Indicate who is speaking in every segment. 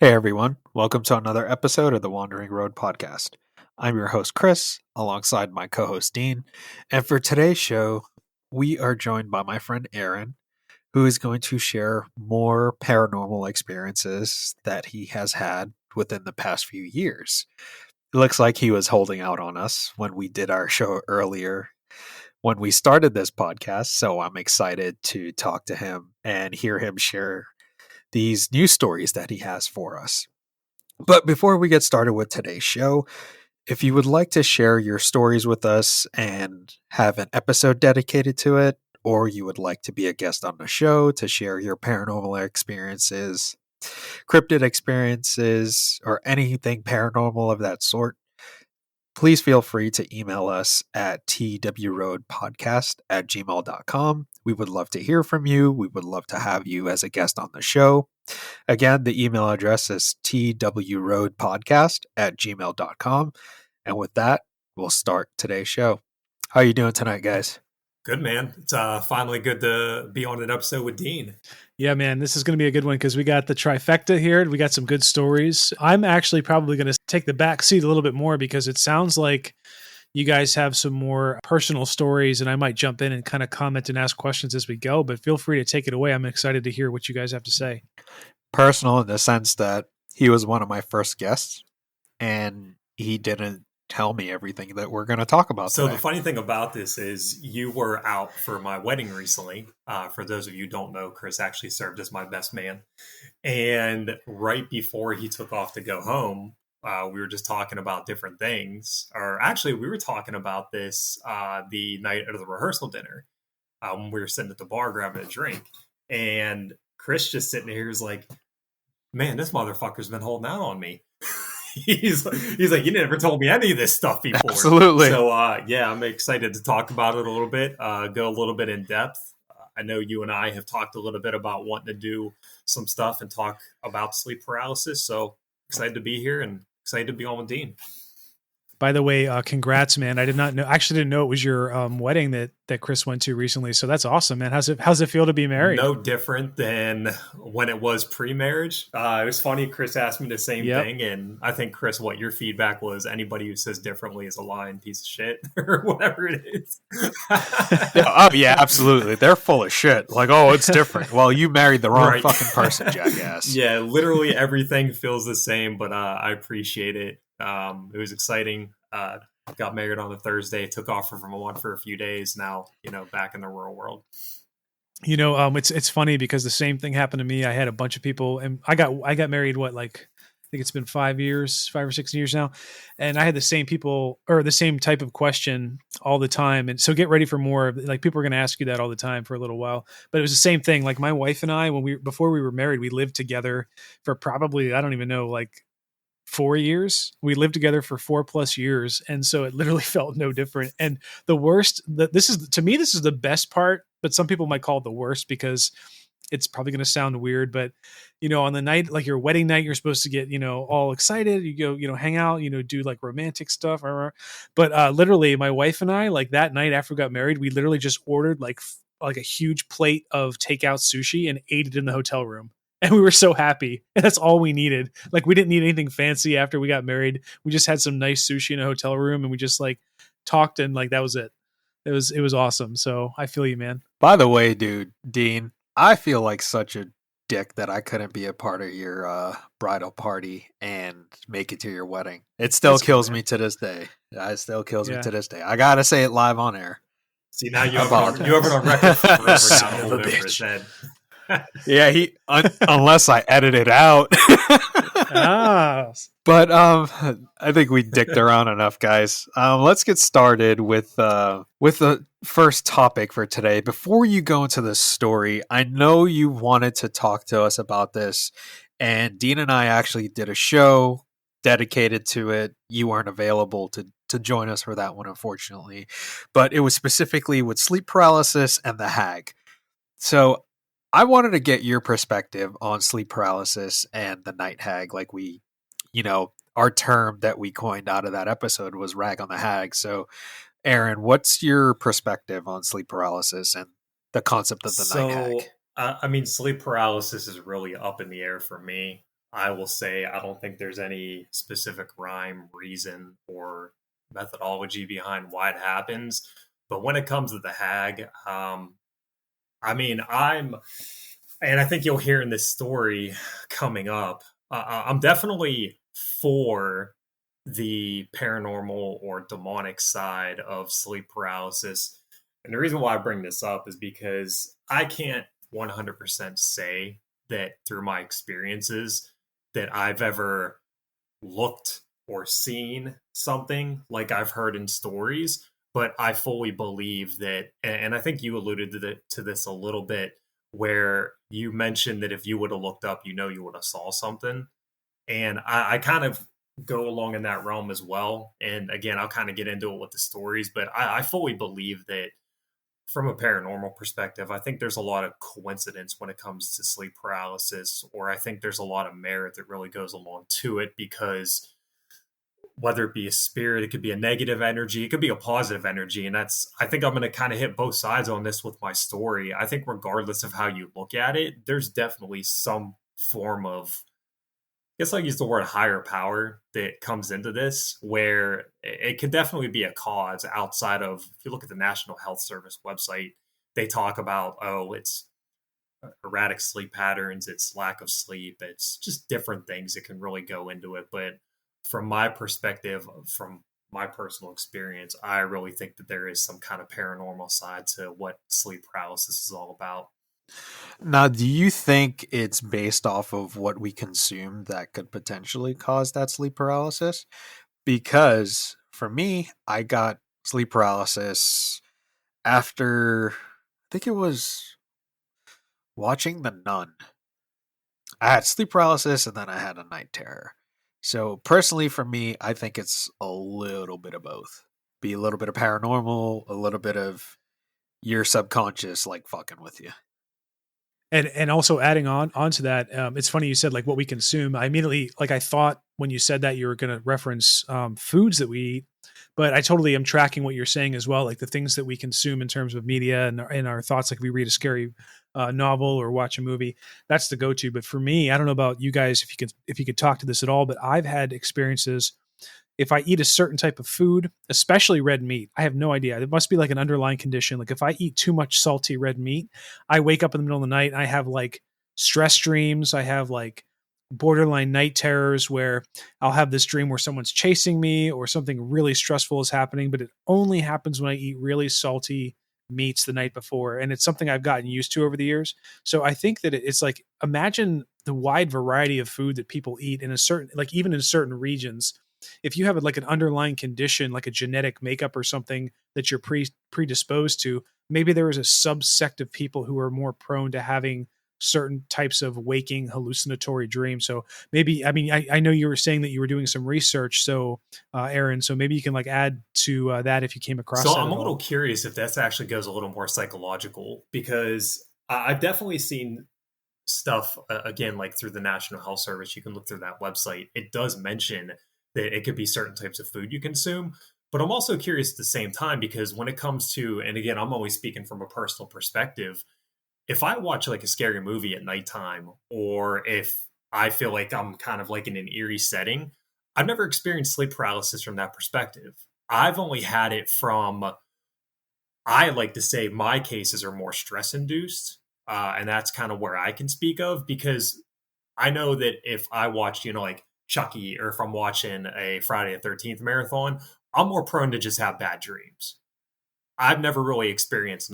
Speaker 1: Hey everyone, welcome to another episode of the Wandering Road podcast. I'm your host Chris, alongside my co-host Dean, and for today's show, we are joined by my friend Aaron, who is going to share more paranormal experiences that he has had within the past few years. It looks like he was holding out on us when we did our show earlier when we started this podcast, so I'm excited to talk to him and hear him share these news stories that he has for us. But before we get started with today's show, if you would like to share your stories with us and have an episode dedicated to it, or you would like to be a guest on the show to share your paranormal experiences, cryptid experiences, or anything paranormal of that sort, please feel free to email us at twroadpodcast@gmail.com. We would love to hear from you. We would love to have you as a guest on the show. Again, the email address is twroadpodcast@gmail.com. And with that, we'll start today's show. How are you doing tonight, guys?
Speaker 2: Good, man. It's finally good to be on an episode with Dean.
Speaker 3: Yeah, man, this is going to be a good one because we got the trifecta here. We got some good stories. I'm actually probably going to take the back seat a little bit more because it sounds like you guys have some more personal stories, and I might jump in and kind of comment and ask questions as we go, but feel free to take it away. I'm excited to hear what you guys have to say.
Speaker 1: Personal in the sense that he was one of my first guests, and he didn't tell me everything that we're going to talk about
Speaker 2: So
Speaker 1: today.
Speaker 2: the funny thing about this is you were out for my wedding recently. For those of you who don't know, Chris actually served as my best man. And right before he took off to go home, we were just talking about different things. Or actually, we were talking about this the night of the rehearsal dinner. When we were sitting at the bar grabbing a drink. And Chris just sitting here is like, man, this motherfucker's been holding out on me. He's like, you never told me any of this stuff before.
Speaker 1: Absolutely.
Speaker 2: So yeah, I'm excited to talk about it a little bit, go a little bit in depth. I know you and I have talked a little bit about wanting to do some stuff and talk about sleep paralysis. So excited to be here and excited to be on with Dean.
Speaker 3: By the way, congrats, man. I actually didn't know it was your wedding that Chris went to recently. So that's awesome, man. How's it feel to be married?
Speaker 2: No different than when it was pre-marriage. It was funny. Chris asked me the same thing. And I think, Chris, what your feedback was, anybody who says differently is a lying piece of shit or whatever it is.
Speaker 1: Oh, yeah, absolutely. They're full of shit. Like, oh, it's different. Well, you married the wrong fucking person, jackass.
Speaker 2: Yeah, literally everything feels the same, but I appreciate it. It was exciting. Got married on a Thursday, took off from Vermont for a few days. Now, back in the real world.
Speaker 3: It's funny because the same thing happened to me. I had a bunch of people, and I got married. I think it's been 5 or 6 years now, and I had the same people or the same type of question all the time. And so get ready for more. Like, people are going to ask you that all the time for a little while. But it was the same thing. Like, my wife and I, before we were married, we lived together for probably, I don't even know, like 4 years. We lived together for 4+ years. And so it literally felt no different. And the worst, this is the best part, but some people might call it the worst because it's probably going to sound weird, but on the night, like your wedding night, you're supposed to get, all excited. You go, hang out, do like romantic stuff. But literally my wife and I, like that night after we got married, we literally just ordered like a huge plate of takeout sushi and ate it in the hotel room. And we were so happy. And that's all we needed. Like, we didn't need anything fancy after we got married. We just had some nice sushi in a hotel room and we just like talked, and like that was it. It was awesome. So I feel you, man.
Speaker 1: By the way, dude, Dean, I feel like such a dick that I couldn't be a part of your bridal party and make it to your wedding. It still kills me to this day. It still kills me to this day. I gotta say it live on air.
Speaker 2: See, now you have it on record forever. Son of a bitch.
Speaker 1: Yeah, unless I edit it out. But I think we dicked around enough, guys. Let's get started with the first topic for today. Before you go into the story, I know you wanted to talk to us about this, and Dean and I actually did a show dedicated to it. You weren't available to join us for that one, unfortunately, but it was specifically with sleep paralysis and the hag. So I wanted to get your perspective on sleep paralysis and the night hag. Like, our term that we coined out of that episode was rag on the hag. So, Aaron, what's your perspective on sleep paralysis and the concept of the night hag?
Speaker 2: I mean, sleep paralysis is really up in the air for me. I will say I don't think there's any specific rhyme, reason, or methodology behind why it happens. But when it comes to the hag, I mean, and I think you'll hear in this story coming up, I'm definitely for the paranormal or demonic side of sleep paralysis. And the reason why I bring this up is because I can't 100% say that through my experiences that I've ever looked or seen something like I've heard in stories, but I fully believe that, and I think you alluded to this a little bit, where you mentioned that if you would have looked up, you would have saw something. And I kind of go along in that realm as well. And again, I'll kind of get into it with the stories, but I fully believe that from a paranormal perspective, I think there's a lot of coincidence when it comes to sleep paralysis, or I think there's a lot of merit that really goes along to it because whether it be a spirit, it could be a negative energy, it could be a positive energy. And I think I'm going to kind of hit both sides on this with my story. I think, regardless of how you look at it, there's definitely some form of, I guess I'll use the word higher power that comes into this, where it could definitely be a cause outside of, if you look at the National Health Service website, they talk about, oh, it's erratic sleep patterns, it's lack of sleep, it's just different things that can really go into it. But from my perspective, from my personal experience, I really think that there is some kind of paranormal side to what sleep paralysis is all about.
Speaker 1: Now, do you think it's based off of what we consume that could potentially cause that sleep paralysis? Because for me, I got sleep paralysis after, I think it was watching The Nun. I had sleep paralysis and then I had a night terror. So personally, for me, I think it's a little bit of both. Be a little bit of paranormal, a little bit of your subconscious like fucking with you.
Speaker 3: And also adding on onto that, it's funny you said like what we consume. I immediately I thought when you said that you were going to reference foods that we eat, but I totally am tracking what you're saying as well, like the things that we consume in terms of media and our thoughts. Like we read a scary novel or watch a movie, that's the go-to. But for me, I don't know about you guys if you could talk to this at all, but I've had experiences. If I eat a certain type of food, especially red meat, I have no idea. It must be like an underlying condition. Like if I eat too much salty red meat, I wake up in the middle of the night and I have like stress dreams. I have like borderline night terrors where I'll have this dream where someone's chasing me or something really stressful is happening, but it only happens when I eat really salty meats the night before. And it's something I've gotten used to over the years. So I think that it's like, imagine the wide variety of food that people eat in a certain, like even in certain regions. If you have like an underlying condition, like a genetic makeup or something that you're predisposed to, maybe there is a subsect of people who are more prone to having certain types of waking hallucinatory dreams. So maybe, I mean, I know you were saying that you were doing some research. So Aaron, so maybe you can like add to that if you came across
Speaker 2: So
Speaker 3: that
Speaker 2: I'm a
Speaker 3: at
Speaker 2: little
Speaker 3: all.
Speaker 2: curious if that actually goes a little more psychological, because I've definitely seen stuff again, like through the National Health Service. You can look through that website. It does mention that it could be certain types of food you consume. But I'm also curious at the same time, because when it comes to, and again, I'm always speaking from a personal perspective, if I watch like a scary movie at nighttime, or if I feel like I'm kind of like in an eerie setting, I've never experienced sleep paralysis from that perspective. I've only had it from, I like to say my cases are more stress induced. And that's kind of where I can speak of, because I know that if I watched, like Chucky, or if I'm watching a Friday the 13th marathon, I'm more prone to just have bad dreams. I've never really experienced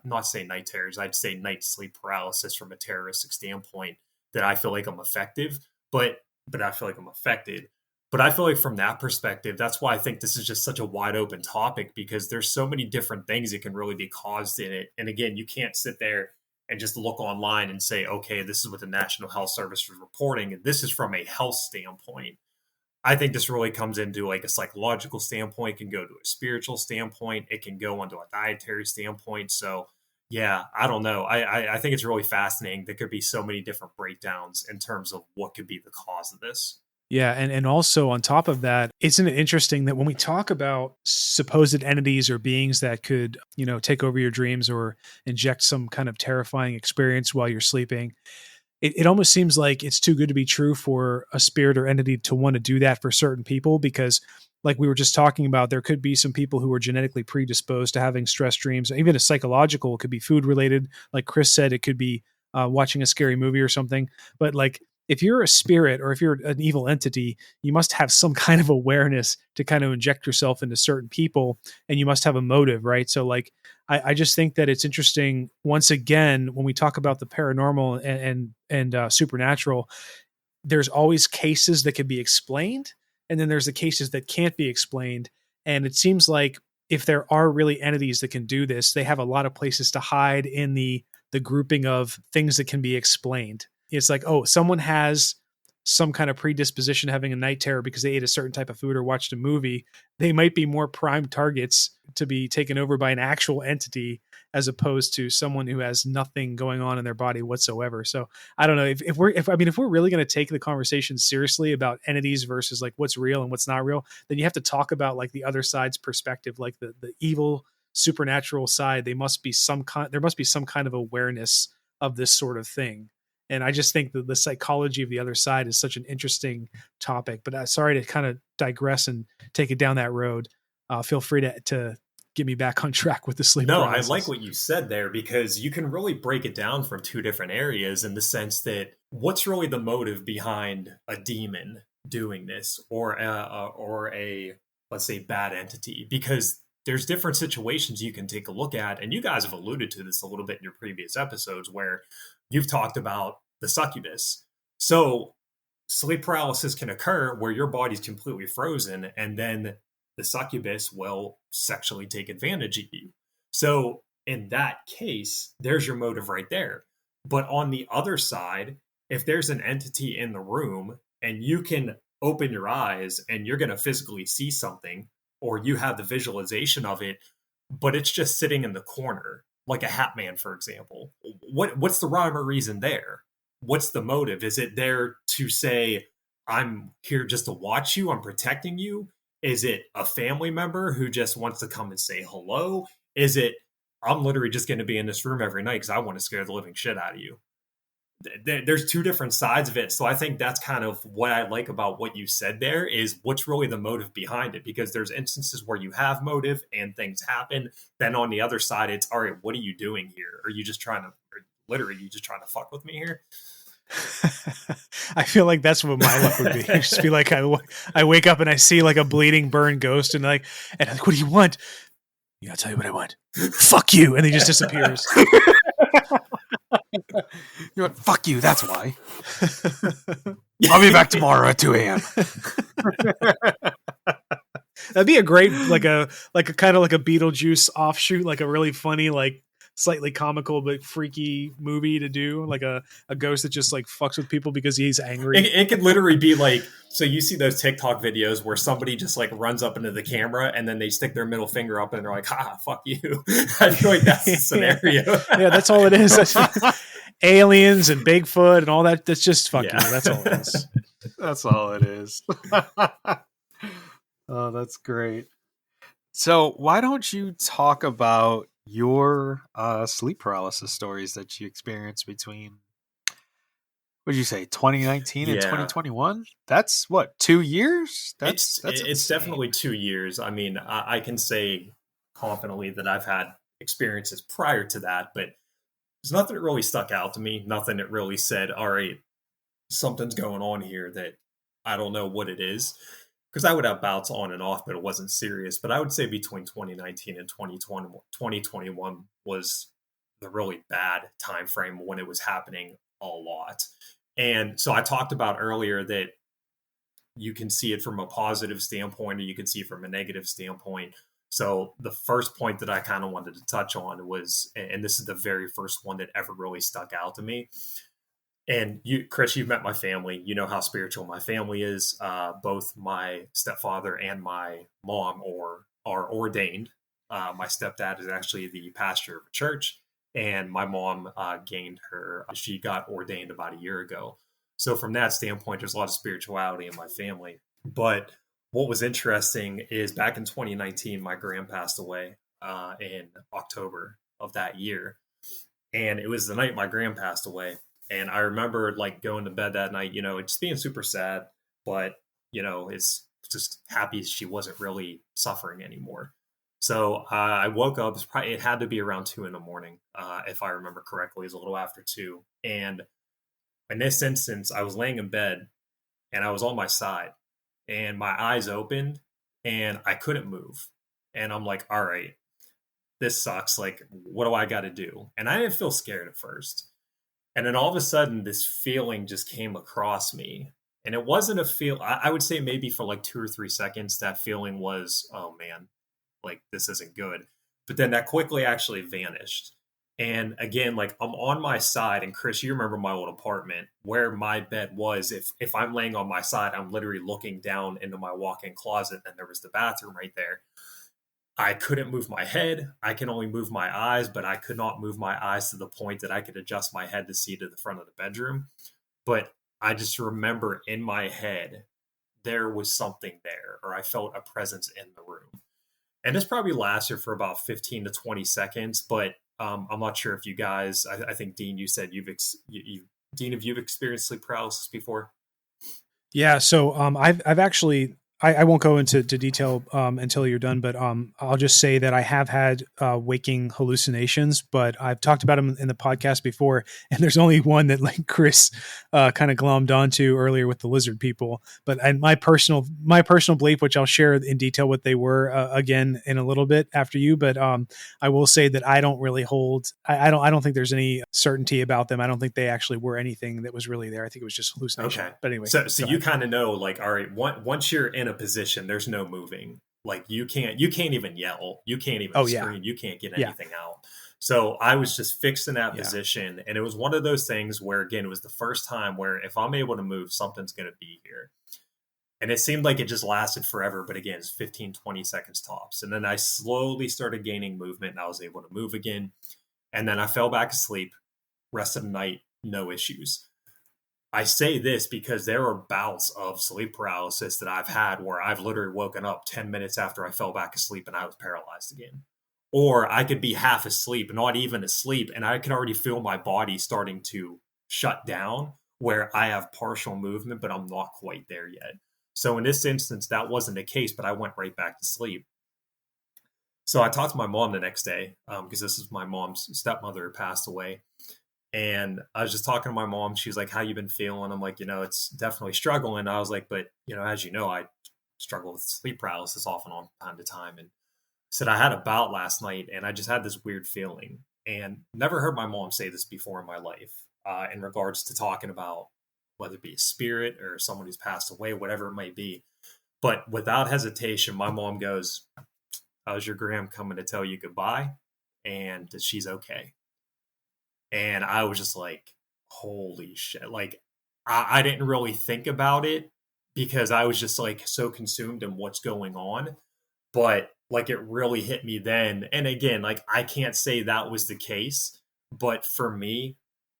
Speaker 2: not say night terrors, I'd say night sleep paralysis from a terroristic standpoint, that I feel like I'm effective, but I feel like I'm affected. But I feel like from that perspective, that's why I think this is just such a wide open topic, because there's so many different things that can really be caused in it. And again, you can't sit there and just look online and say, okay, this is what the National Health Service is reporting, and this is from a health standpoint. I think this really comes into like a psychological standpoint, it can go to a spiritual standpoint, it can go onto a dietary standpoint. So yeah, I don't know. I think it's really fascinating. There could be so many different breakdowns in terms of what could be the cause of this.
Speaker 3: Yeah, and also on top of that, isn't it interesting that when we talk about supposed entities or beings that could, take over your dreams or inject some kind of terrifying experience while you're sleeping, it almost seems like it's too good to be true for a spirit or entity to want to do that for certain people, because like we were just talking about, there could be some people who are genetically predisposed to having stress dreams. Even a psychological, it could be food related. Like Chris said, it could be watching a scary movie or something. But like, if you're a spirit or if you're an evil entity, you must have some kind of awareness to kind of inject yourself into certain people, and you must have a motive, right? So like, I just think that it's interesting. Once again, when we talk about the paranormal and supernatural, there's always cases that can be explained, and then there's the cases that can't be explained. And it seems like if there are really entities that can do this, they have a lot of places to hide in the grouping of things that can be explained. It's like, oh, someone has some kind of predisposition to having a night terror because they ate a certain type of food or watched a movie. They might be more prime targets to be taken over by an actual entity as opposed to someone who has nothing going on in their body whatsoever. So I don't know if we're really going to take the conversation seriously about entities versus like what's real and what's not real, then you have to talk about like the other side's perspective, like the evil supernatural side. There must be some kind of awareness of this sort of thing. And I just think that the psychology of the other side is such an interesting topic. But sorry to kind of digress and take it down that road. Feel free to get me back on track with the sleep paralysis.
Speaker 2: I like what you said there, because you can really break it down from two different areas, in the sense that what's really the motive behind a demon doing this, or a let's say bad entity, because there's different situations you can take a look at. And you guys have alluded to this a little bit in your previous episodes, where you've talked about the succubus. So sleep paralysis can occur where your body's completely frozen, and then the succubus will sexually take advantage of you. So in that case, there's your motive right there. But on the other side, if there's an entity in the room and you can open your eyes and you're going to physically see something, or you have the visualization of it, but it's just sitting in the corner, like a hat man, for example, what's the rhyme or reason there? What's the motive? Is it there to say, I'm here just to watch you, I'm protecting you? Is it a family member who just wants to come and say hello? Is it, I'm literally just going to be in this room every night because I want to scare the living shit out of you? There's two different sides of it. So I think that's kind of what I like about what you said there, is what's really the motive behind it. Because there's instances where you have motive and things happen. Then on the other side, it's, all right, what are you doing here? Are you just trying to, you just trying to fuck with me here?
Speaker 3: I feel like that's what my luck would be. Just be like, I wake up and I see like a bleeding, burned ghost, and I'm like, what do you want? Yeah, I'll tell you what I want. Fuck you, and he just disappears.
Speaker 1: You went, fuck you, that's why. I'll be back tomorrow at 2 a.m.
Speaker 3: That'd be a great, like a kind of like a Beetlejuice offshoot, like a really funny, like slightly comical but freaky movie to do, like a ghost that just like fucks with people because he's angry.
Speaker 2: It could literally be like, so you see those TikTok videos where somebody just like runs up into the camera and then they stick their middle finger up and they're like, ha, fuck you. I feel like that's the scenario.
Speaker 3: Yeah, that's all it is. Aliens and Bigfoot and all that. That's just fuck you. That's all it is.
Speaker 1: That's all it is. Oh, that's great. So why don't you talk about your sleep paralysis stories that you experienced between, what did you say, 2019 and 2021? That's what, 2 years? It's
Speaker 2: definitely 2 years. I mean, I can say confidently that I've had experiences prior to that, but there's nothing that really stuck out to me. Nothing that really said, all right, something's going on here that I don't know what it is. Because I would have bouts on and off, but it wasn't serious. But I would say between 2019 and 2021 was the really bad time frame when it was happening a lot. And so I talked about earlier that you can see it from a positive standpoint, or you can see it from a negative standpoint. So the first point that I kind of wanted to touch on was, and this is the very first one that ever really stuck out to me. And you, Chris, you've met my family. You know how spiritual my family is. Both my stepfather and my mom are ordained. My stepdad is actually the pastor of a church, and my mom she got ordained about a year ago. So from that standpoint, there's a lot of spirituality in my family. But what was interesting is back in 2019, my grand passed away in October of that year. And it was the night my grand passed away. And I remember like going to bed that night, just being super sad, but it's just happy she wasn't really suffering anymore. So I woke up. It had to be around 2 a.m, if I remember correctly. It was a little after 2, and in this instance, I was laying in bed and I was on my side, and my eyes opened, and I couldn't move. And I'm like, all right, this sucks. Like, what do I got to do? And I didn't feel scared at first. And then all of a sudden, this feeling just came across me. And it wasn't a feel, I would say maybe for like 2 or 3 seconds, that feeling was, oh man, like this isn't good. But then that quickly actually vanished. And again, like I'm on my side, and Chris, you remember my old apartment where my bed was. If I'm laying on my side, I'm literally looking down into my walk-in closet, and there was the bathroom right there. I couldn't move my head. I can only move my eyes, but I could not move my eyes to the point that I could adjust my head to see to the front of the bedroom. But I just remember in my head, there was something there, or I felt a presence in the room. And this probably lasted for about 15 to 20 seconds, but I'm not sure if you guys, I think Dean, you said Dean, have you experienced sleep paralysis before?
Speaker 3: Yeah. So I've actually, I won't go into detail until you're done, but I'll just say that I have had waking hallucinations, but I've talked about them in the podcast before, and there's only one that like Chris kind of glommed onto earlier with the lizard people. But and my personal belief, which I'll share in detail what they were again in a little bit after you, but I will say that I don't really hold. I don't think there's any certainty about them. I don't think they actually were anything that was really there. I think it was just hallucination.
Speaker 2: Okay.
Speaker 3: But anyway,
Speaker 2: so you kind of know, like, all right, once you're in a position, there's no moving. Like you can't even yell, you can't even scream, you can't get anything out. So I was just fixed in that position, and it was one of those things where, again, it was the first time where if I'm able to move, something's going to be here. And it seemed like it just lasted forever, but again, it's 15, 20 seconds tops. And then I slowly started gaining movement, and I was able to move again. And then I fell back asleep, rest of the night, no issues. I say this because there are bouts of sleep paralysis that I've had where I've literally woken up 10 minutes after I fell back asleep and I was paralyzed again. Or I could be half asleep, not even asleep, and I can already feel my body starting to shut down where I have partial movement, but I'm not quite there yet. So in this instance, that wasn't the case, but I went right back to sleep. So I talked to my mom the next day because this is my mom's stepmother who passed away. And I was just talking to my mom. She's like, how you been feeling? I'm like, it's definitely struggling. I was like, but, as you know, I struggle with sleep paralysis off and on time to time. And I said, I had a bout last night and I just had this weird feeling, and never heard my mom say this before in my life in regards to talking about whether it be a spirit or someone who's passed away, whatever it might be. But without hesitation, my mom goes, how's your gram coming to tell you goodbye? And she's okay. And I was just like, holy shit. Like, I didn't really think about it because I was just like so consumed in what's going on. But like, it really hit me then. And again, like, I can't say that was the case. But for me,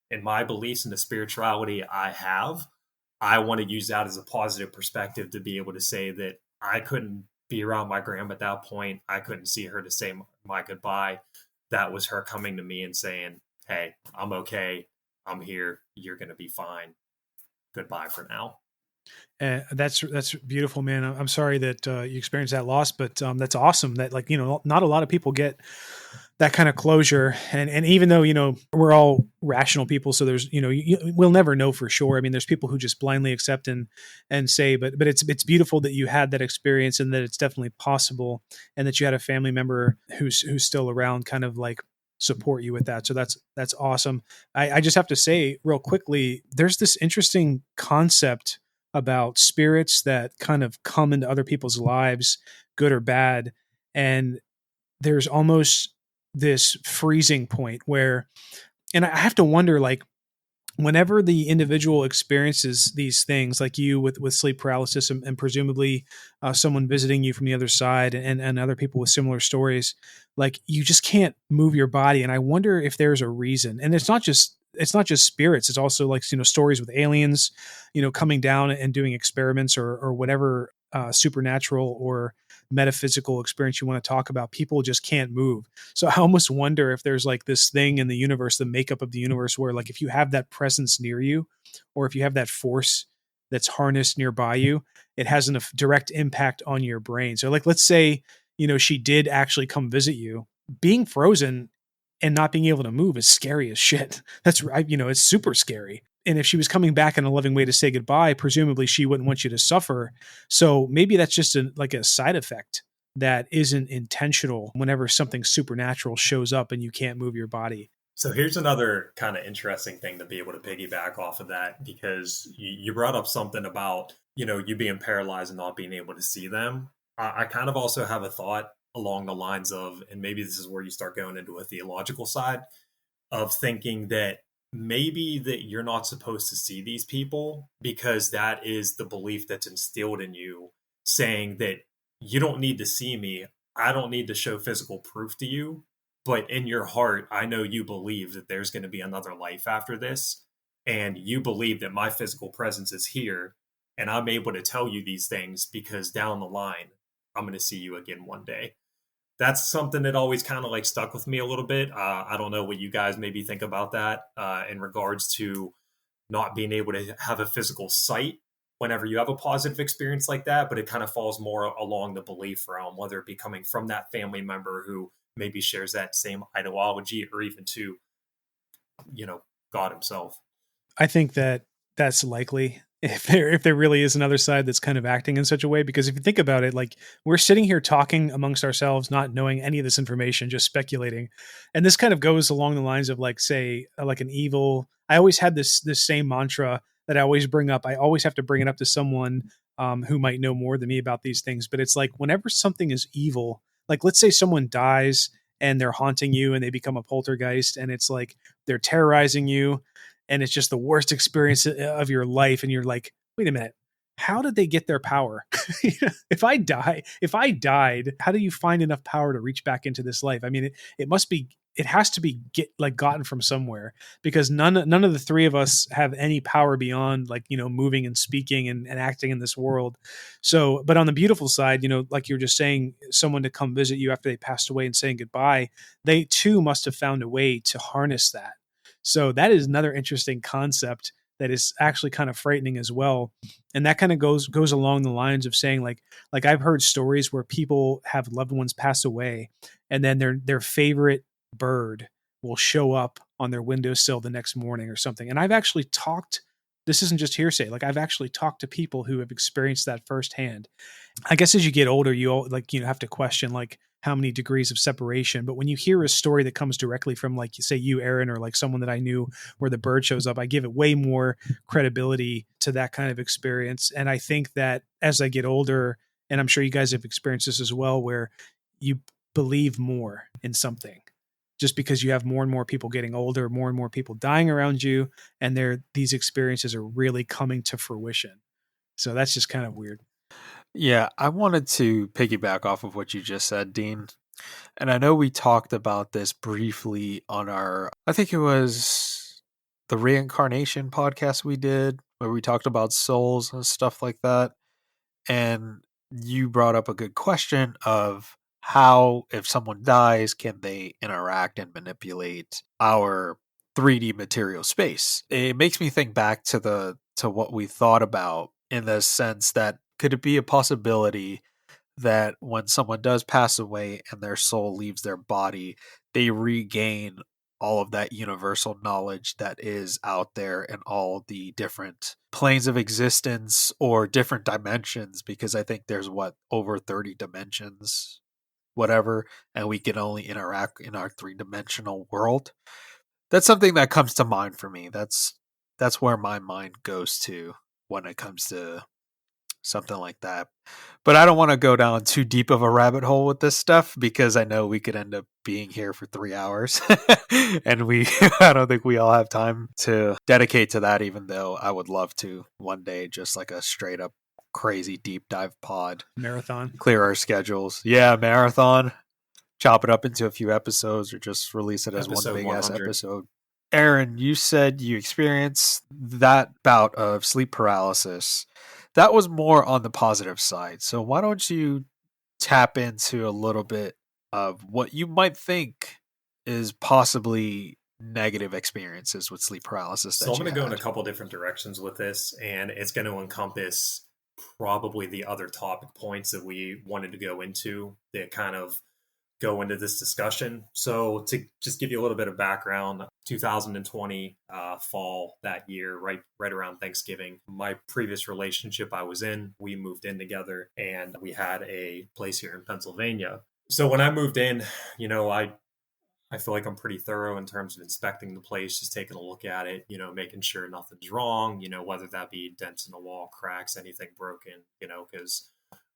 Speaker 2: in my beliefs and the spirituality I want to use that as a positive perspective to be able to say that I couldn't be around my grandma at that point. I couldn't see her to say my goodbye. That was her coming to me and saying, hey, I'm okay. I'm here. You're going to be fine. Goodbye for now.
Speaker 3: That's beautiful, man. I'm sorry that you experienced that loss, but that's awesome that, like, not a lot of people get that kind of closure. And even though, we're all rational people, so there's, we'll never know for sure. I mean, there's people who just blindly accept and say, but it's beautiful that you had that experience and that it's definitely possible, and that you had a family member who's still around, kind of like support you with that. So that's awesome. I just have to say real quickly, there's this interesting concept about spirits that kind of come into other people's lives, good or bad. And there's almost this freezing point where, and I have to wonder, like, whenever the individual experiences these things, like you with sleep paralysis, and presumably someone visiting you from the other side, and other people with similar stories, like, you just can't move your body. And I wonder if there's a reason. And it's not just spirits. It's also like, stories with aliens, coming down and doing experiments or whatever supernatural or metaphysical experience you want to talk about, people just can't move. So I almost wonder if there's like this thing in the universe, the makeup of the universe, where like if you have that presence near you, or if you have that force that's harnessed nearby you, it has a direct impact on your brain. So like, let's say, she did actually come visit you. Being frozen and not being able to move is scary as shit. That's right. It's super scary. And if she was coming back in a loving way to say goodbye, presumably she wouldn't want you to suffer. So maybe that's just like a side effect that isn't intentional whenever something supernatural shows up and you can't move your body.
Speaker 2: So here's another kind of interesting thing to be able to piggyback off of that, because you brought up something about, you being paralyzed and not being able to see them. I kind of also have a thought along the lines of, and maybe this is where you start going into a theological side of thinking that maybe that you're not supposed to see these people because that is the belief that's instilled in you, saying that you don't need to see me. I don't need to show physical proof to you. But in your heart, I know you believe that there's going to be another life after this. And you believe that my physical presence is here. And I'm able to tell you these things because down the line, I'm going to see you again one day. That's something that always kind of like stuck with me a little bit. I don't know what you guys maybe think about that in regards to not being able to have a physical sight whenever you have a positive experience like that. But it kind of falls more along the belief realm, whether it be coming from that family member who maybe shares that same ideology, or even to, God himself.
Speaker 3: I think that that's likely if there really is another side that's kind of acting in such a way, because if you think about it, like we're sitting here talking amongst ourselves, not knowing any of this information, just speculating. And this kind of goes along the lines of like, say, like an evil, I always had this same mantra that I always bring up. I always have to bring it up to someone who might know more than me about these things. But it's like whenever something is evil, like let's say someone dies and they're haunting you and they become a poltergeist, and it's like they're terrorizing you and it's just the worst experience of your life. And you're like, wait a minute, how did they get their power? If I died, how do you find enough power to reach back into this life? I mean, it has to be gotten from somewhere, because none of the three of us have any power beyond like, moving and speaking and acting in this world. So, but on the beautiful side, like you're just saying, someone to come visit you after they passed away and saying goodbye, they too must have found a way to harness that. So that is another interesting concept that is actually kind of frightening as well. And that kind of goes along the lines of saying like I've heard stories where people have loved ones pass away, and then their favorite bird will show up on their windowsill the next morning or something. And I've actually talked, this isn't just hearsay, like I've actually talked to people who have experienced that firsthand. I guess as you get older, you have to question like how many degrees of separation. But when you hear a story that comes directly from like, say you, Aaron, or like someone that I knew where the bird shows up, I give it way more credibility to that kind of experience. And I think that as I get older, and I'm sure you guys have experienced this as well, where you believe more in something just because you have more and more people getting older, more and more people dying around you, and these experiences are really coming to fruition. So that's just kind of weird.
Speaker 1: Yeah, I wanted to piggyback off of what you just said, Dean. And I know we talked about this briefly on I think it was the reincarnation podcast we did, where we talked about souls and stuff like that. And you brought up a good question of how, if someone dies, can they interact and manipulate our 3D material space? It makes me think back to what we thought about, in the sense that could it be a possibility that when someone does pass away and their soul leaves their body, they regain all of that universal knowledge that is out there in all the different planes of existence or different dimensions? Because I think there's over 30 dimensions, whatever, and we can only interact in our 3-dimensional world. That's something that comes to mind for me. That's where my mind goes to when it comes to something like that. But I don't want to go down too deep of a rabbit hole with this stuff, because I know we could end up being here for 3 hours and I don't think we all have time to dedicate to that, even though I would love to one day, just like a straight up crazy deep dive pod
Speaker 3: marathon,
Speaker 1: clear our schedules. Yeah, marathon, chop it up into a few episodes, or just release it as one big ass episode. Aaron, you said you experienced that bout of sleep paralysis that was more on the positive side. So why don't you tap into a little bit of what you might think is possibly negative experiences with sleep paralysis
Speaker 2: So I'm
Speaker 1: that you
Speaker 2: going to go in a
Speaker 1: had?
Speaker 2: couple different directions with this, and it's going to encompass probably the other topic points that we wanted to go into that kind of go into this discussion. So to just give you a little bit of background, 2020 fall that year, right around Thanksgiving, my previous relationship I was in, we moved in together, and we had a place here in Pennsylvania. So when I moved in, I feel like I'm pretty thorough in terms of inspecting the place, just taking a look at it, making sure nothing's wrong, whether that be dents in the wall, cracks, anything broken, because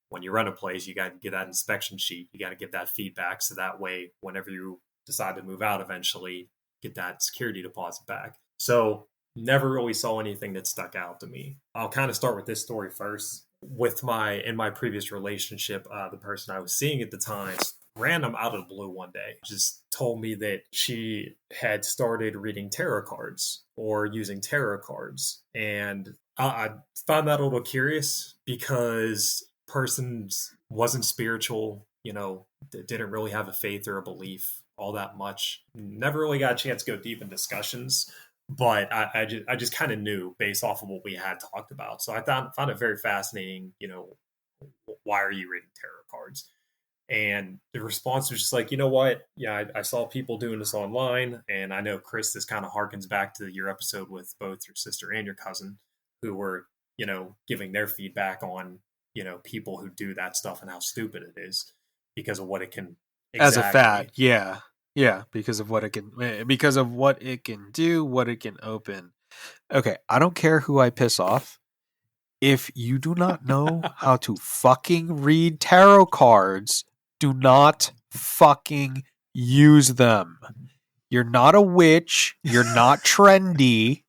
Speaker 2: when you rent a place, you got to get that inspection sheet. You got to give that feedback. So that way, whenever you decide to move out eventually, get that security deposit back. So never really saw anything that stuck out to me. I'll kind of start with this story first. In my previous relationship, the person I was seeing at the time, random out of the blue one day, just told me that she had started reading tarot cards or using tarot cards. And I found that a little curious because persons wasn't spiritual, didn't really have a faith or a belief all that much. Never really got a chance to go deep in discussions, but I just kind of knew based off of what we had talked about. So I found it very fascinating. Why are you reading tarot cards? And the response was just like, you know what? Yeah, I saw people doing this online. And I know, Chris, this kind of harkens back to your episode with both your sister and your cousin, who were, giving their feedback on, people who do that stuff and how stupid it is because of what it can
Speaker 1: As a fact, yeah. Yeah, because of what it can do, what it can open. Okay, I don't care who I piss off. If you do not know how to fucking read tarot cards, do not fucking use them. You're not a witch. You're not trendy.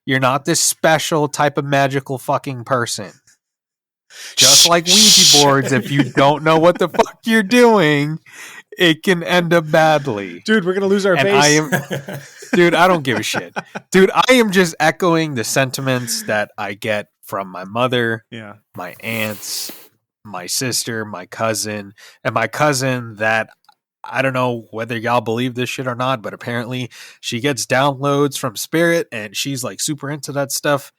Speaker 1: You're not this special type of magical fucking person. Just like Ouija boards, if you don't know what the fuck you're doing, it can end up badly.
Speaker 3: Dude, we're going to lose our base.
Speaker 1: Dude, I don't give a shit. Dude, I am just echoing the sentiments that I get from my mother, my aunts, my sister, my cousin, and my cousin that I don't know whether y'all believe this shit or not, but apparently she gets downloads from spirit and she's like super into that stuff.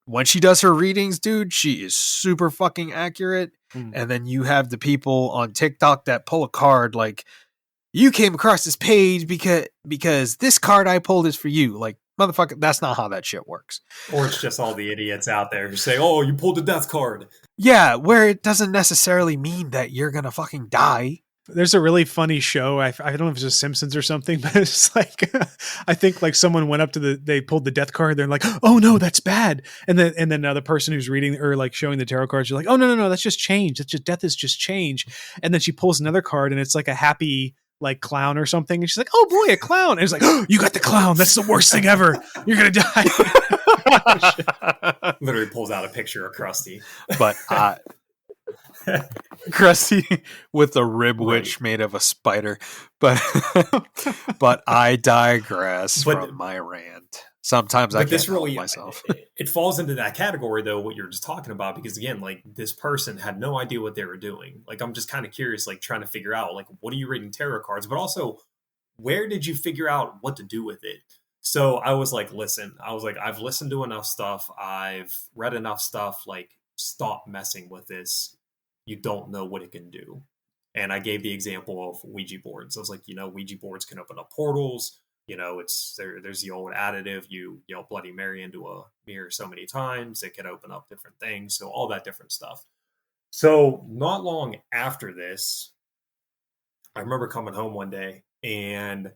Speaker 1: When she does her readings, dude, she is super fucking accurate. And then you have the people on TikTok that pull a card like, you came across this page because this card I pulled is for you. Like, motherfucker, that's not how that shit works.
Speaker 2: Or it's just all the idiots out there who say, oh, you pulled a death card.
Speaker 1: Yeah, where it doesn't necessarily mean that you're gonna fucking die.
Speaker 3: There's a really funny show. I don't know if it's just Simpsons or something, but it's like, I think like someone went up to they pulled the death card. They're like, oh no, that's bad. And then another person who's reading or like showing the tarot cards, you're like, oh no, that's just change. That's just death is just change. And then she pulls another card and it's like a happy like clown or something. And she's like, oh boy, a clown. And it's like, oh, you got the clown. That's the worst thing ever. You're going to
Speaker 2: die. Literally pulls out a picture of Krusty.
Speaker 1: But Krusty with a rib witch made of a spider. But I digress from my rant. Sometimes I can't help myself.
Speaker 2: It falls into that category, though, what you're just talking about, because, again, like, this person had no idea what they were doing. Like, I'm just kind of curious, like, trying to figure out, like, what are you reading tarot cards? But also, where did you figure out what to do with it? So I was like, I've listened to enough stuff. I've read enough stuff. Like, stop messing with this. You don't know what it can do. And I gave the example of Ouija boards. I was like, Ouija boards can open up portals. There's the old additive, you yell Bloody Mary into a mirror so many times, it can open up different things. So all that different stuff. So not long after this, I remember coming home one day and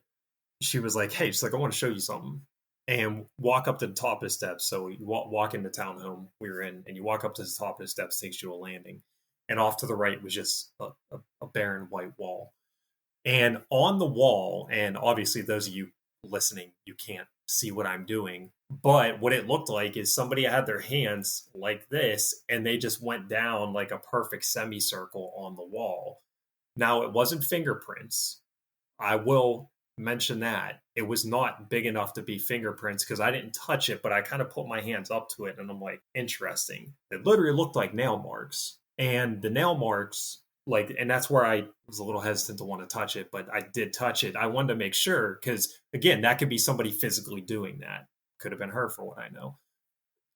Speaker 2: she was like, hey, she's like, I want to show you something. And walk up to the top of the steps. So you walk in the townhome we were in, and you walk up to the top of the steps, takes you to a landing. And off to the right was just a barren white wall. And on the wall, and obviously those of you listening, you can't see what I'm doing, but what it looked like is somebody had their hands like this, and they just went down like a perfect semicircle on the wall. Now, it wasn't fingerprints. I will mention that. It was not big enough to be fingerprints because I didn't touch it, but I kind of put my hands up to it and I'm like, interesting. It literally looked like nail marks. And the nail marks, like, and that's where I was a little hesitant to want to touch it, but I did touch it. I wanted to make sure because, again, that could be somebody physically doing that. Could have been her for what I know.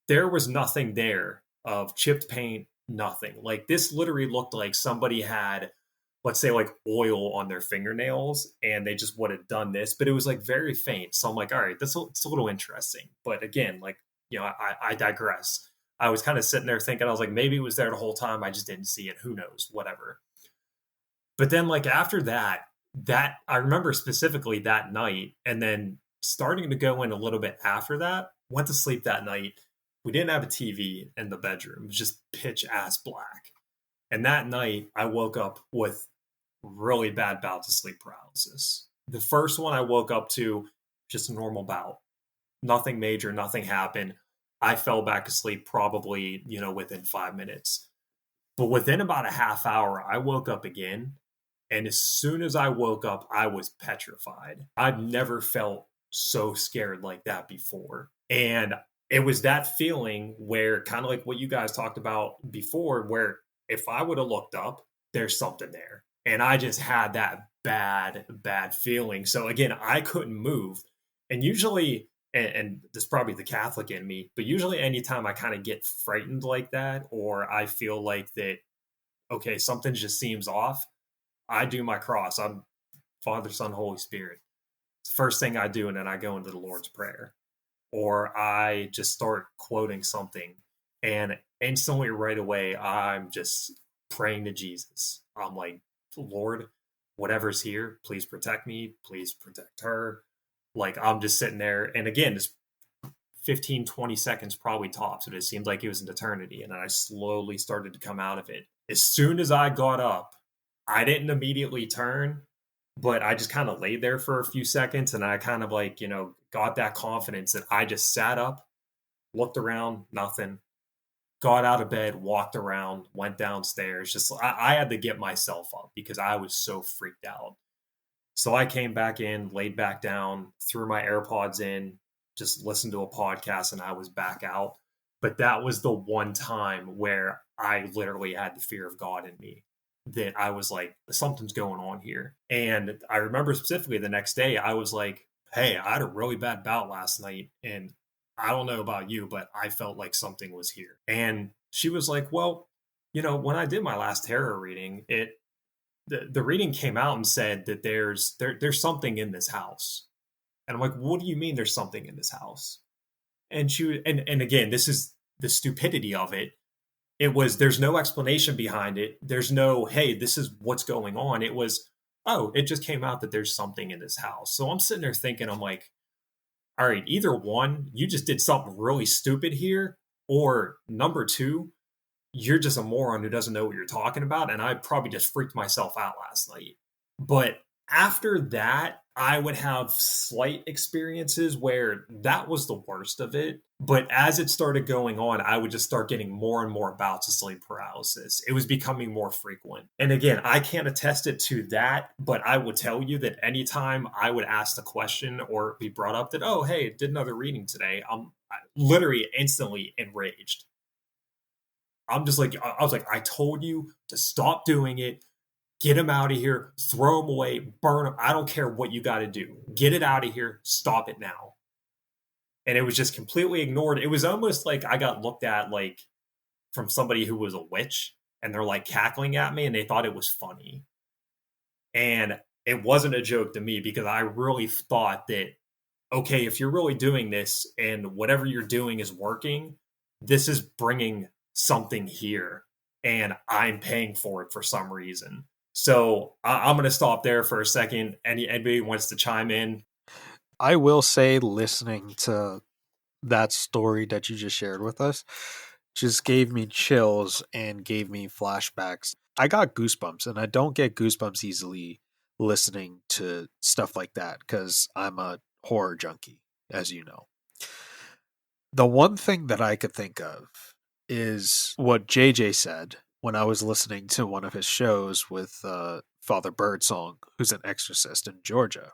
Speaker 2: There was nothing there of chipped paint, nothing. Like, this literally looked like somebody had, let's say, like oil on their fingernails and they just would have done this, but it was like very faint. So I'm like, all right, it's a little interesting. But again, like, I digress. I was kind of sitting there thinking, I was like, maybe it was there the whole time. I just didn't see it. Who knows? Whatever. But then, like, after that I remember specifically that night, and then starting to go in a little bit after that, went to sleep that night. We didn't have a TV in the bedroom. It was just pitch ass black. And that night, I woke up with really bad bouts of sleep paralysis. The first one I woke up to, just a normal bout. Nothing major, nothing happened. I fell back asleep probably, within 5 minutes. But within about a half hour, I woke up again. And as soon as I woke up, I was petrified. I've never felt so scared like that before. And it was that feeling where, kind of like what you guys talked about before, where if I would have looked up, there's something there. And I just had that bad feeling. So again, I couldn't move. And usually, and this is probably the Catholic in me, but usually anytime I kind of get frightened like that, or I feel like that, okay, something just seems off, I do my cross. I'm Father, Son, Holy Spirit. It's the first thing I do, and then I go into the Lord's Prayer. Or I just start quoting something, and instantly right away, I'm just praying to Jesus. I'm like, Lord, whatever's here, please protect me. Please protect her. Like, I'm just sitting there. And again, it's 15, 20 seconds probably tops. But it seemed like it was an eternity. And then I slowly started to come out of it. As soon as I got up, I didn't immediately turn, but I just kind of laid there for a few seconds. And I kind of like, got that confidence that I just sat up, looked around, nothing, got out of bed, walked around, went downstairs. Just I had to get myself up because I was so freaked out. So I came back in, laid back down, threw my AirPods in, just listened to a podcast, and I was back out. But that was the one time where I literally had the fear of God in me, that I was like, something's going on here. And I remember specifically the next day, I was like, hey, I had a really bad bout last night, and I don't know about you, but I felt like something was here. And she was like, well, when I did my last tarot reading, the reading came out and said that there's something in this house. And I'm like, what do you mean there's something in this house? And and again, this is the stupidity of it. It was, there's no explanation behind it. There's no, hey, this is what's going on. It was, oh, it just came out that there's something in this house. So I'm sitting there thinking, I'm like, all right, either one, you just did something really stupid here, or number two, you're just a moron who doesn't know what you're talking about. And I probably just freaked myself out last night. But after that, I would have slight experiences where that was the worst of it. But as it started going on, I would just start getting more and more bouts of sleep paralysis. It was becoming more frequent. And again, I can't attest it to that, but I will tell you that anytime I would ask the question or be brought up that, oh, hey, did another reading today, I'm literally instantly enraged. I'm just like, I was like, I told you to stop doing it. Get him out of here, throw him away, burn him. I don't care what you got to do. Get it out of here. Stop it now. And it was just completely ignored. It was almost like I got looked at like from somebody who was a witch, and they're like cackling at me and they thought it was funny. And it wasn't a joke to me because I really thought that, okay, if you're really doing this and whatever you're doing is working, this is bringing something here and I'm paying for it for some reason. So I'm going to stop there for a second. Anybody wants to chime in?
Speaker 1: I will say, listening to that story that you just shared with us just gave me chills and gave me flashbacks. I got goosebumps, and I don't get goosebumps easily listening to stuff like that because I'm a horror junkie, as you know. The one thing that I could think of is what JJ said when I was listening to one of his shows with Father Birdsong, who's an exorcist in Georgia.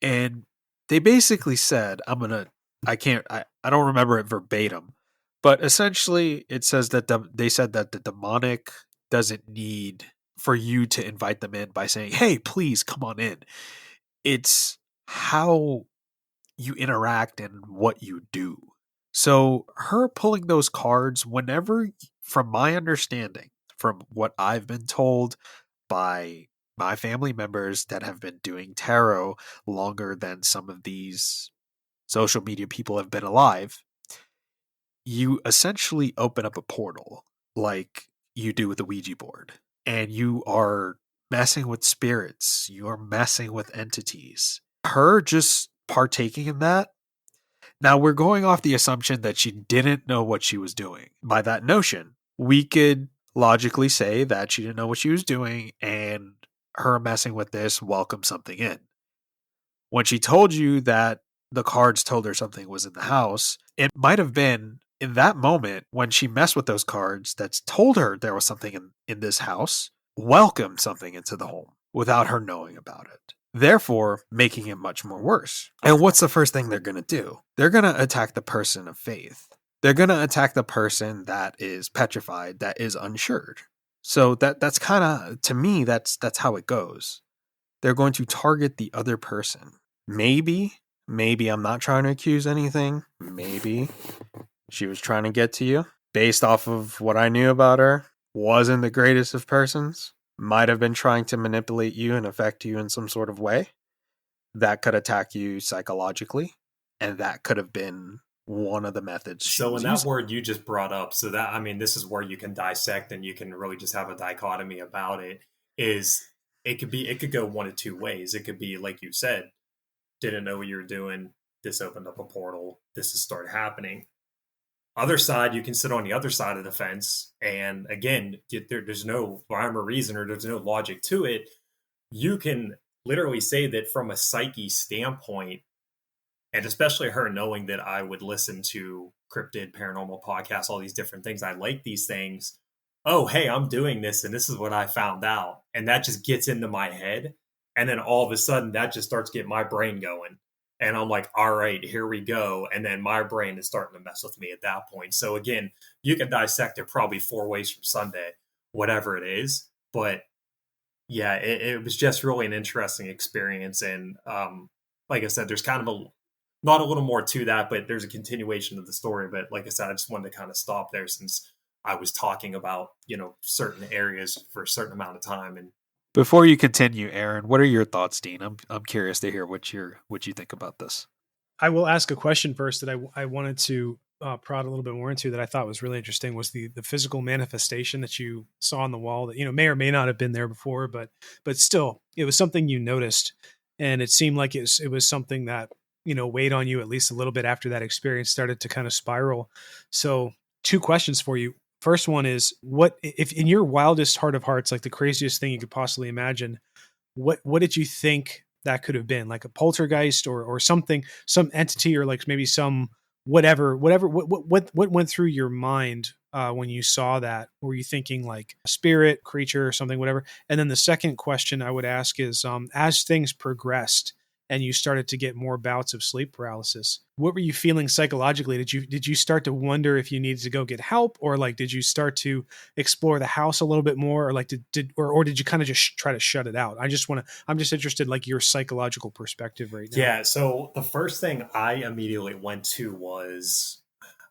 Speaker 1: And they basically said, I don't remember it verbatim, but essentially it says that they said that the demonic doesn't need for you to invite them in by saying, hey, please come on in. It's how you interact and what you do. So her pulling those cards whenever, from my understanding, from what I've been told by my family members that have been doing tarot longer than some of these social media people have been alive, you essentially open up a portal like you do with the Ouija board, and you are messing with spirits, you are messing with entities. Her just partaking in that. Now, we're going off the assumption that she didn't know what she was doing. By that notion, we could logically say that she didn't know what she was doing and her messing with this welcomed something in. When she told you that the cards told her something was in the house, it might have been in that moment when she messed with those cards that's told her there was something in this house, welcomed something into the home without her knowing about it, therefore making it much more worse. And what's the first thing they're going to do? They're going to attack the person of faith. They're going to attack the person that is petrified, that is unsure. So that's kind of, to me, that's how it goes. They're going to target the other person. Maybe I'm not trying to accuse anything. Maybe she was trying to get to you. Based off of what I knew about her, wasn't the greatest of persons. Might have been trying to manipulate you and affect you in some sort of way. That could attack you psychologically. And that could have been one of the methods she
Speaker 2: So
Speaker 1: was
Speaker 2: in that
Speaker 1: using.
Speaker 2: word you just brought up, so that, I mean, this is where you can dissect and you can really just have a dichotomy about it, is it could go one of two ways. It could be, like you said, didn't know what you were doing, this opened up a portal, this has started happening. Other side, you can sit on the other side of the fence, and again, there's no rhyme or reason, or there's no logic to it. You can literally say that from a psyche standpoint, and especially her knowing that I would listen to cryptid paranormal podcasts, all these different things, I like these things. Oh, hey, I'm doing this and this is what I found out, and that just gets into my head, and then all of a sudden that just starts getting my brain going, and I'm like, all right, here we go. And then my brain is starting to mess with me at that point. So again, you can dissect it probably 4 ways from Sunday, whatever it is. But yeah, it was just really an interesting experience. And like I said, there's kind of not a little more to that, but there's a continuation of the story. But like I said, I just wanted to kind of stop there, since I was talking about, certain areas for a certain amount of time. And
Speaker 1: Before you continue, Aaron, what are your thoughts, Dean? I'm curious to hear what you think about this.
Speaker 3: I will ask a question first that I wanted to prod a little bit more into, that I thought was really interesting, was the physical manifestation that you saw on the wall that, may or may not have been there before, but still it was something you noticed, and it seemed like it was something that, weighed on you at least a little bit after that experience started to kind of spiral. So 2 questions for you. First one is, what if in your wildest heart of hearts, like the craziest thing you could possibly imagine, what did you think that could have been? Like a poltergeist or something, some entity, or like maybe some whatever, what went through your mind when you saw that? Were you thinking like a spirit, creature, or something, whatever? And then the second question I would ask is, as things progressed and you started to get more bouts of sleep paralysis, what were you feeling psychologically? Did you start to wonder if you needed to go get help, or like did you start to explore the house a little bit more, or like did you kind of just try to shut it out? I'm just interested, like, your psychological perspective right now.
Speaker 2: yeah, so the first thing I immediately went to was,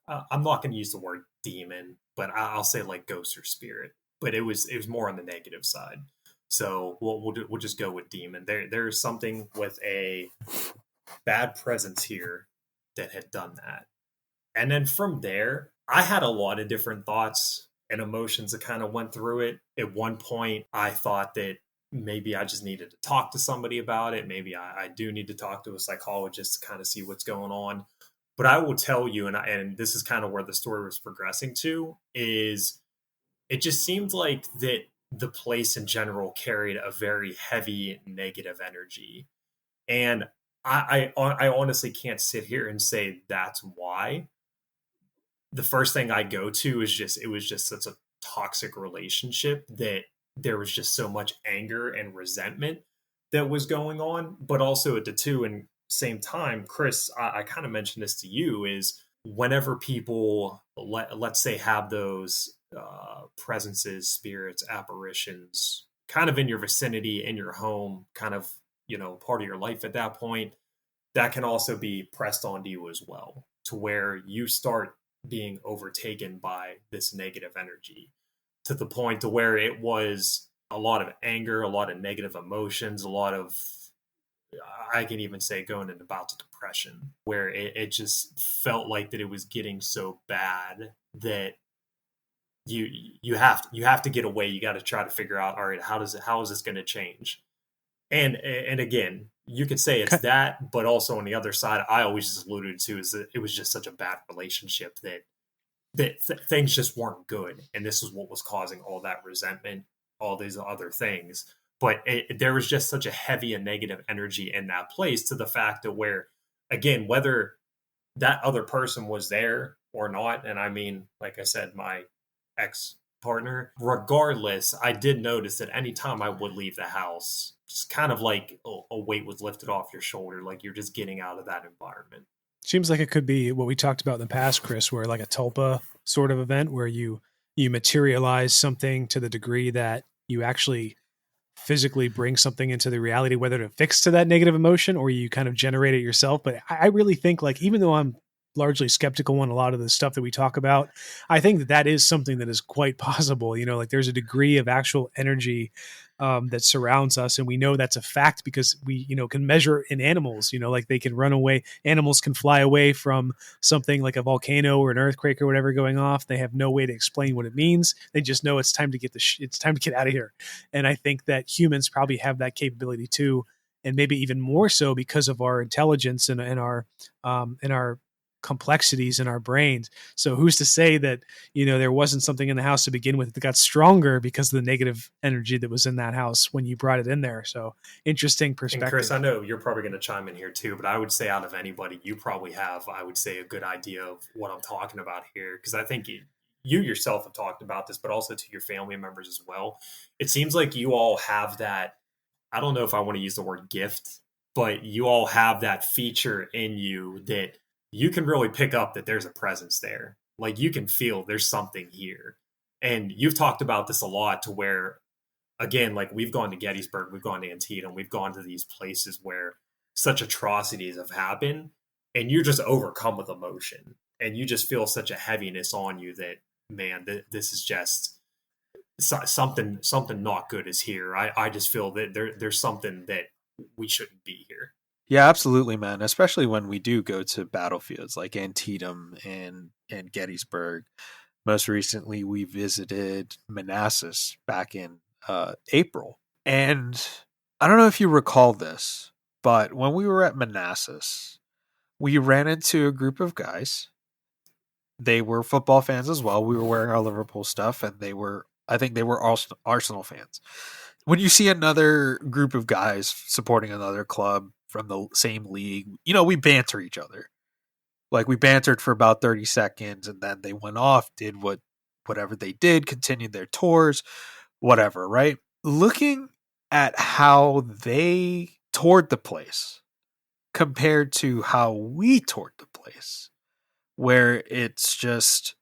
Speaker 2: I'm not going to use the word demon, but I'll say like ghost or spirit. But it was more on the negative side. So we'll just go with demon. There's something with a bad presence here that had done that. And then from there, I had a lot of different thoughts and emotions that kind of went through it. At one point, I thought that maybe I just needed to talk to somebody about it. Maybe I do need to talk to a psychologist to kind of see what's going on. But I will tell you, and this is kind of where the story was progressing to, is it just seemed like that the place in general carried a very heavy negative energy. And I honestly can't sit here and say that's why. The first thing I go to is it was just such a toxic relationship that there was just so much anger and resentment that was going on, but also at the two and same time, Chris, I kind of mentioned this to you, is whenever people let's say have those presences, spirits, apparitions kind of in your vicinity, in your home, kind of, part of your life at that point, that can also be pressed onto you as well, to where you start being overtaken by this negative energy to the point to where it was a lot of anger, a lot of negative emotions, a lot of, I can even say, going into bouts of depression, where it just felt like that it was getting so bad that you have to get away. You got to try to figure out, all right, how is this going to change? And again, you could say it's that, but also on the other side, I always just alluded to is that it was just such a bad relationship that things just weren't good, and this is what was causing all that resentment, all these other things. But there was just such a heavy and negative energy in that place, to the fact that where, again, whether that other person was there or not, and I mean, like I said, my ex partner, regardless, I did notice that anytime I would leave the house, it's kind of like a weight was lifted off your shoulder, like you're just getting out of that environment.
Speaker 3: Seems like it could be what we talked about in the past, Chris, where like a tulpa sort of event where you materialize something to the degree that you actually physically bring something into the reality, whether to fix to that negative emotion or you kind of generate it yourself. But I really think, like, even though I'm largely skeptical on a lot of the stuff that we talk about, I think that is something that is quite possible. Like there's a degree of actual energy that surrounds us. And we know that's a fact because we, can measure in animals, like they can run away. Animals can fly away from something like a volcano or an earthquake or whatever going off. They have no way to explain what it means. They just know it's time to get it's time to get out of here. And I think that humans probably have that capability too. And maybe even more so because of our intelligence and our complexities in our brains. So who's to say that, there wasn't something in the house to begin with that got stronger because of the negative energy that was in that house when you brought it in there. So interesting perspective.
Speaker 2: And Chris, I know you're probably going to chime in here too, but I would say out of anybody, you probably have, I would say, a good idea of what I'm talking about here. Because I think you yourself have talked about this, but also to your family members as well. It seems like you all have that, I don't know if I want to use the word gift, but you all have that feature in you that you can really pick up that there's a presence there. Like you can feel there's something here. And you've talked about this a lot, to where, again, like we've gone to Gettysburg, we've gone to Antietam, we've gone to these places where such atrocities have happened, and you're just overcome with emotion. And you just feel such a heaviness on you that, man, this is just something not good is here. I just feel that there's something that we shouldn't be here.
Speaker 1: Yeah, absolutely, man. Especially when we do go to battlefields like Antietam and Gettysburg. Most recently, we visited Manassas back in April. And I don't know if you recall this, but when we were at Manassas, we ran into a group of guys. They were football fans as well. We were wearing our Liverpool stuff, and I think they were Arsenal fans. When you see another group of guys supporting another club from the same league, we banter each other. Like we bantered for about 30 seconds, and then they went off, did whatever they did, continued their tours, whatever, right? Looking at how they toured the place compared to how we toured the place, where it's just,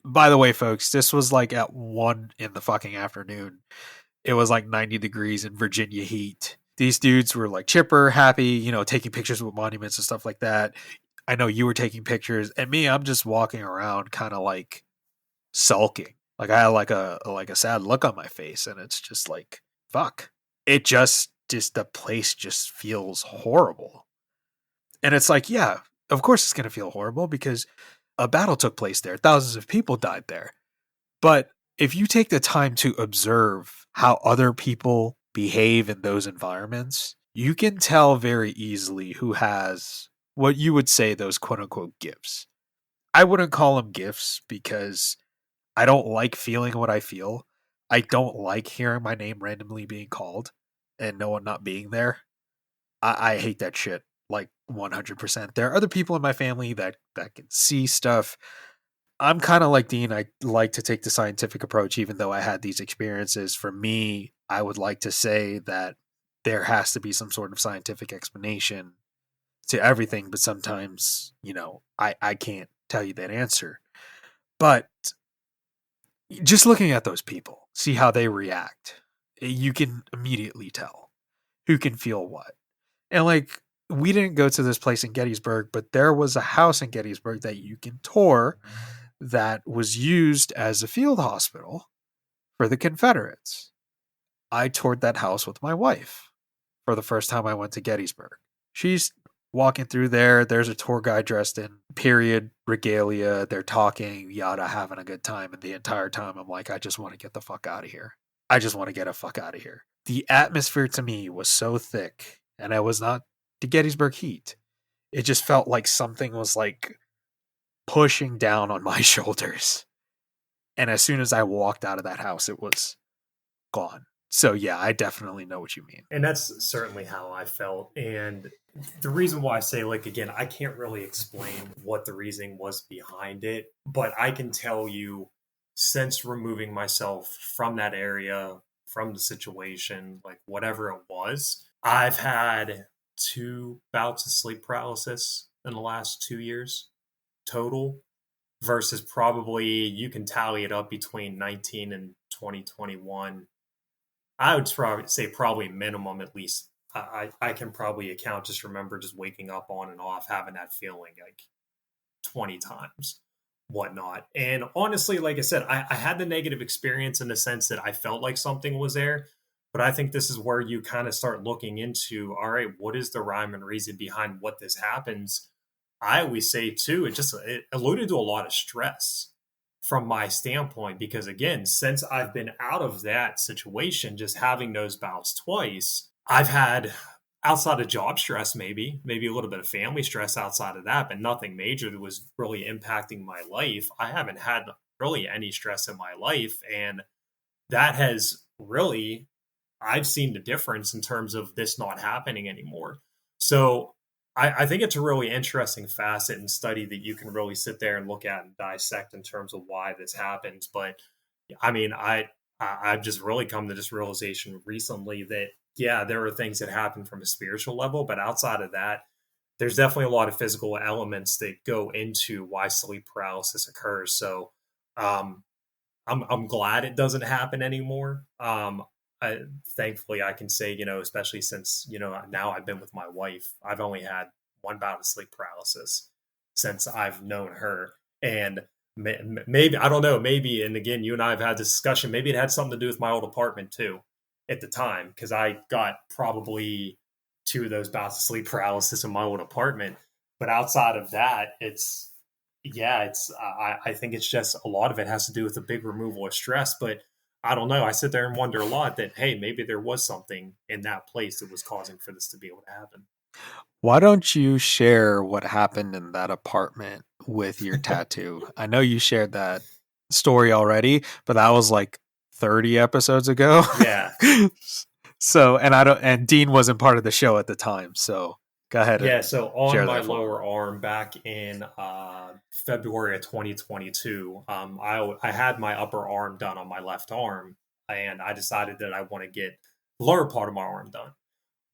Speaker 1: by the way, folks, this was like at 1 in the fucking afternoon. It was like 90 degrees in Virginia heat. These dudes were like chipper, happy, taking pictures with monuments and stuff like that. I know you were taking pictures, and me, I'm just walking around kind of like sulking. Like I had like a sad look on my face, and it's just like, fuck. It just the place just feels horrible. And it's like, yeah, of course it's going to feel horrible because a battle took place there. Thousands of people died there. But if you take the time to observe how other people behave in those environments, you can tell very easily who has what you would say those quote unquote gifts. I wouldn't call them gifts because I don't like feeling what I feel. I don't like hearing my name randomly being called and no one not being there. I hate that shit, like 100%. There are other people in my family that can see stuff. I'm kind of like Dean. I like to take the scientific approach, even though I had these experiences. For me, I would like to say that there has to be some sort of scientific explanation to everything, but sometimes, I can't tell you that answer. But just looking at those people, see how they react, you can immediately tell who can feel what. And like, we didn't go to this place in Gettysburg, but there was a house in Gettysburg that you can tour that was used as a field hospital for the Confederates. I toured that house with my wife for the first time I went to Gettysburg. She's walking through there. There's a tour guide dressed in period regalia. They're talking, yada, having a good time. And the entire time I'm like, I just want to get the fuck out of here. I just want to get a fuck out of here. The atmosphere to me was so thick, and it was not the Gettysburg heat. It just felt like something was like pushing down on my shoulders. And as soon as I walked out of that house, it was gone. So yeah, I definitely know what you mean.
Speaker 2: And that's certainly how I felt. And the reason why I say, like, again, I can't really explain what the reasoning was behind it, but I can tell you, since removing myself from that area, from the situation, like whatever it was, I've had 2 bouts of sleep paralysis in the last 2 years total, versus probably, you can tally it up between 19 and 2021. I would probably say probably minimum, at least I can probably account, just remember just waking up on and off, having that feeling like 20 times, whatnot. And honestly, like I said, I had the negative experience in the sense that I felt like something was there. But I think this is where you kind of start looking into, all right, what is the rhyme and reason behind what this happens? I always say too, it alluded to a lot of stress from my standpoint, because again, since I've been out of that situation, just having those bouts twice, I've had, outside of job stress, maybe a little bit of family stress outside of that, but nothing major that was really impacting my life. I haven't had really any stress in my life. And that has really, I've seen the difference in terms of this not happening anymore. So I think it's a really interesting facet and study that you can really sit there and look at and dissect in terms of why this happens. But I mean, I've just really come to this realization recently that, yeah, there are things that happen from a spiritual level, but outside of that, there's definitely a lot of physical elements that go into why sleep paralysis occurs. So I'm glad it doesn't happen anymore. Thankfully, I can say, especially since, now I've been with my wife, I've only had 1 bout of sleep paralysis since I've known her. And maybe, I don't know, maybe, and again, you and I have had this discussion, maybe it had something to do with my old apartment too at the time, because I got probably 2 of those bouts of sleep paralysis in my old apartment. But outside of that, I think it's just a lot of it has to do with the big removal of stress. But I don't know. I sit there and wonder a lot that, hey, maybe there was something in that place that was causing for this to be able to happen.
Speaker 1: Why don't you share what happened in that apartment with your tattoo? I know you shared that story already, but that was like 30 episodes ago.
Speaker 2: Yeah.
Speaker 1: So, and Dean wasn't part of the show at the time. So go ahead.
Speaker 2: Yeah. So on my lower arm back in February of 2022, I had my upper arm done on my left arm, and I decided that I want to get the lower part of my arm done.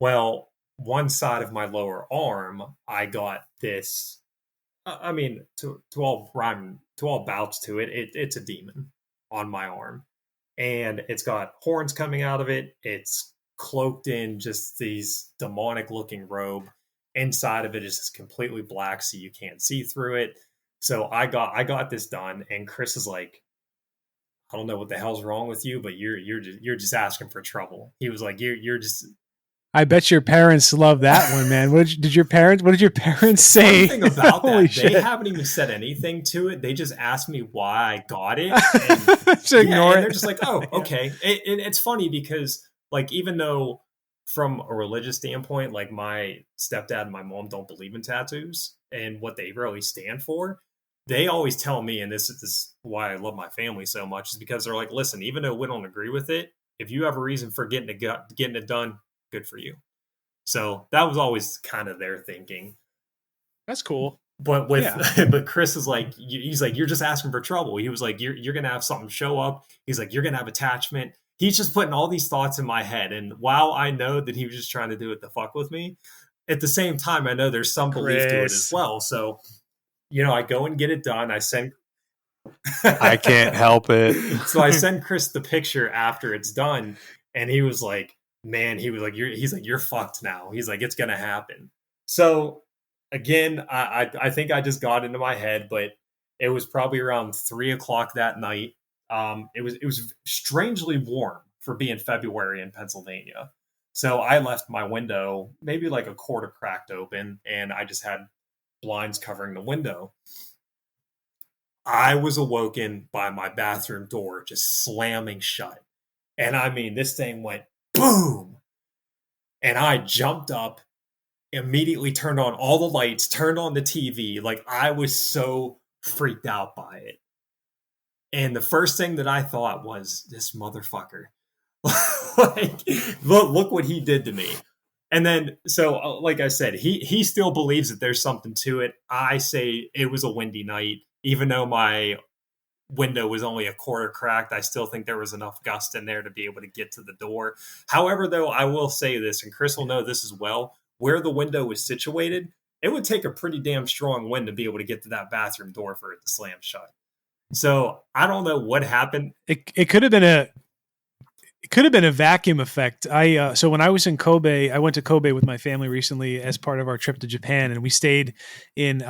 Speaker 2: Well, one side of my lower arm, I got this. I mean, to all bouts to it, it's a demon on my arm, and it's got horns coming out of it. It's cloaked in just these demonic looking robe. Inside of it is just completely black, so you can't see through it. So I got this done, and Chris is like, I don't know what the hell's wrong with you, but you're just asking for trouble. He was like, you're just.
Speaker 3: I bet your parents love that one, man. What did your parents say?
Speaker 2: Something about that. They haven't even said anything to it. They just asked me why I got it. And,
Speaker 3: ignore it.
Speaker 2: They're just like, oh, okay. And it's funny because, like, even though from a religious standpoint, like my stepdad and my mom don't believe in tattoos and what they really stand for, they always tell me, and this is why I love my family so much, is because they're like, listen, even though we don't agree with it, if you have a reason for getting it done, good for you. So that was always kind of their thinking.
Speaker 3: That's cool.
Speaker 2: But but Chris is like, he's like, you're just asking for trouble. He was like, you're going to have something show up. He's like, you're going to have attachment. he's just putting all these thoughts in my head. And while I know that he was just trying to do it to fuck with me, at the same time, I know there's some belief to it as well. So, I go and get it done. I send.
Speaker 1: I can't help it.
Speaker 2: So I send Chris the picture after it's done, and he was like, "Man," "You're fucked now." He's like, "It's gonna happen." So again, I think I just got into my head, but it was probably around 3:00 that night. It was strangely warm for being February in Pennsylvania. So I left my window maybe like a quarter cracked open, and I just had blinds covering the window. I was awoken by my bathroom door just slamming shut. And I mean, this thing went boom. And I jumped up, immediately turned on all the lights, turned on the TV. Like, I was so freaked out by it. And the first thing that I thought was, this motherfucker. Like, look what he did to me. And then, so like I said, he still believes that there's something to it. I say it was a windy night. Even though my window was only a quarter cracked, I still think there was enough gust in there to be able to get to the door. However, though, I will say this, and Chris will know this as well, where the window was situated, it would take a pretty damn strong wind to be able to get to that bathroom door for it to slam shut. So I don't know what happened.
Speaker 3: It could have been a vacuum effect. So when I was in Kobe, I went to Kobe with my family recently as part of our trip to Japan, and we stayed in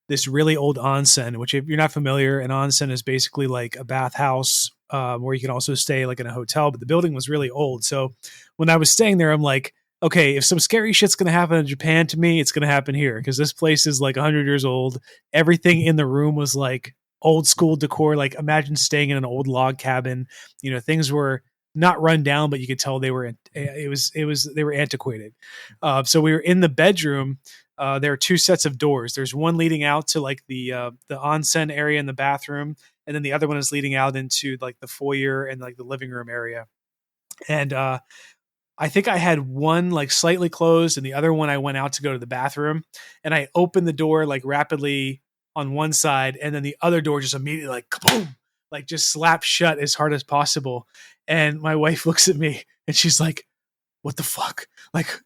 Speaker 3: this really old onsen, which, if you're not familiar, an onsen is basically like a bathhouse where you can also stay like in a hotel, but the building was really old. So when I was staying there, I'm like, okay, if some scary shit's going to happen in Japan to me, it's going to happen here, because this place is like 100 years old. Everything in the room was like old school decor. Like, imagine staying in an old log cabin. Things were not run down, but you could tell they were antiquated. So we were in the bedroom. There are two sets of doors. There's one leading out to like the onsen area in the bathroom, and then the other one is leading out into like the foyer and like the living room area. And I think I had one like slightly closed, and the other one I went out to go to the bathroom, and I opened the door like rapidly on one side, and then the other door just immediately like kaboom, like just slapped shut as hard as possible. And my wife looks at me and she's like, "What the fuck? Like,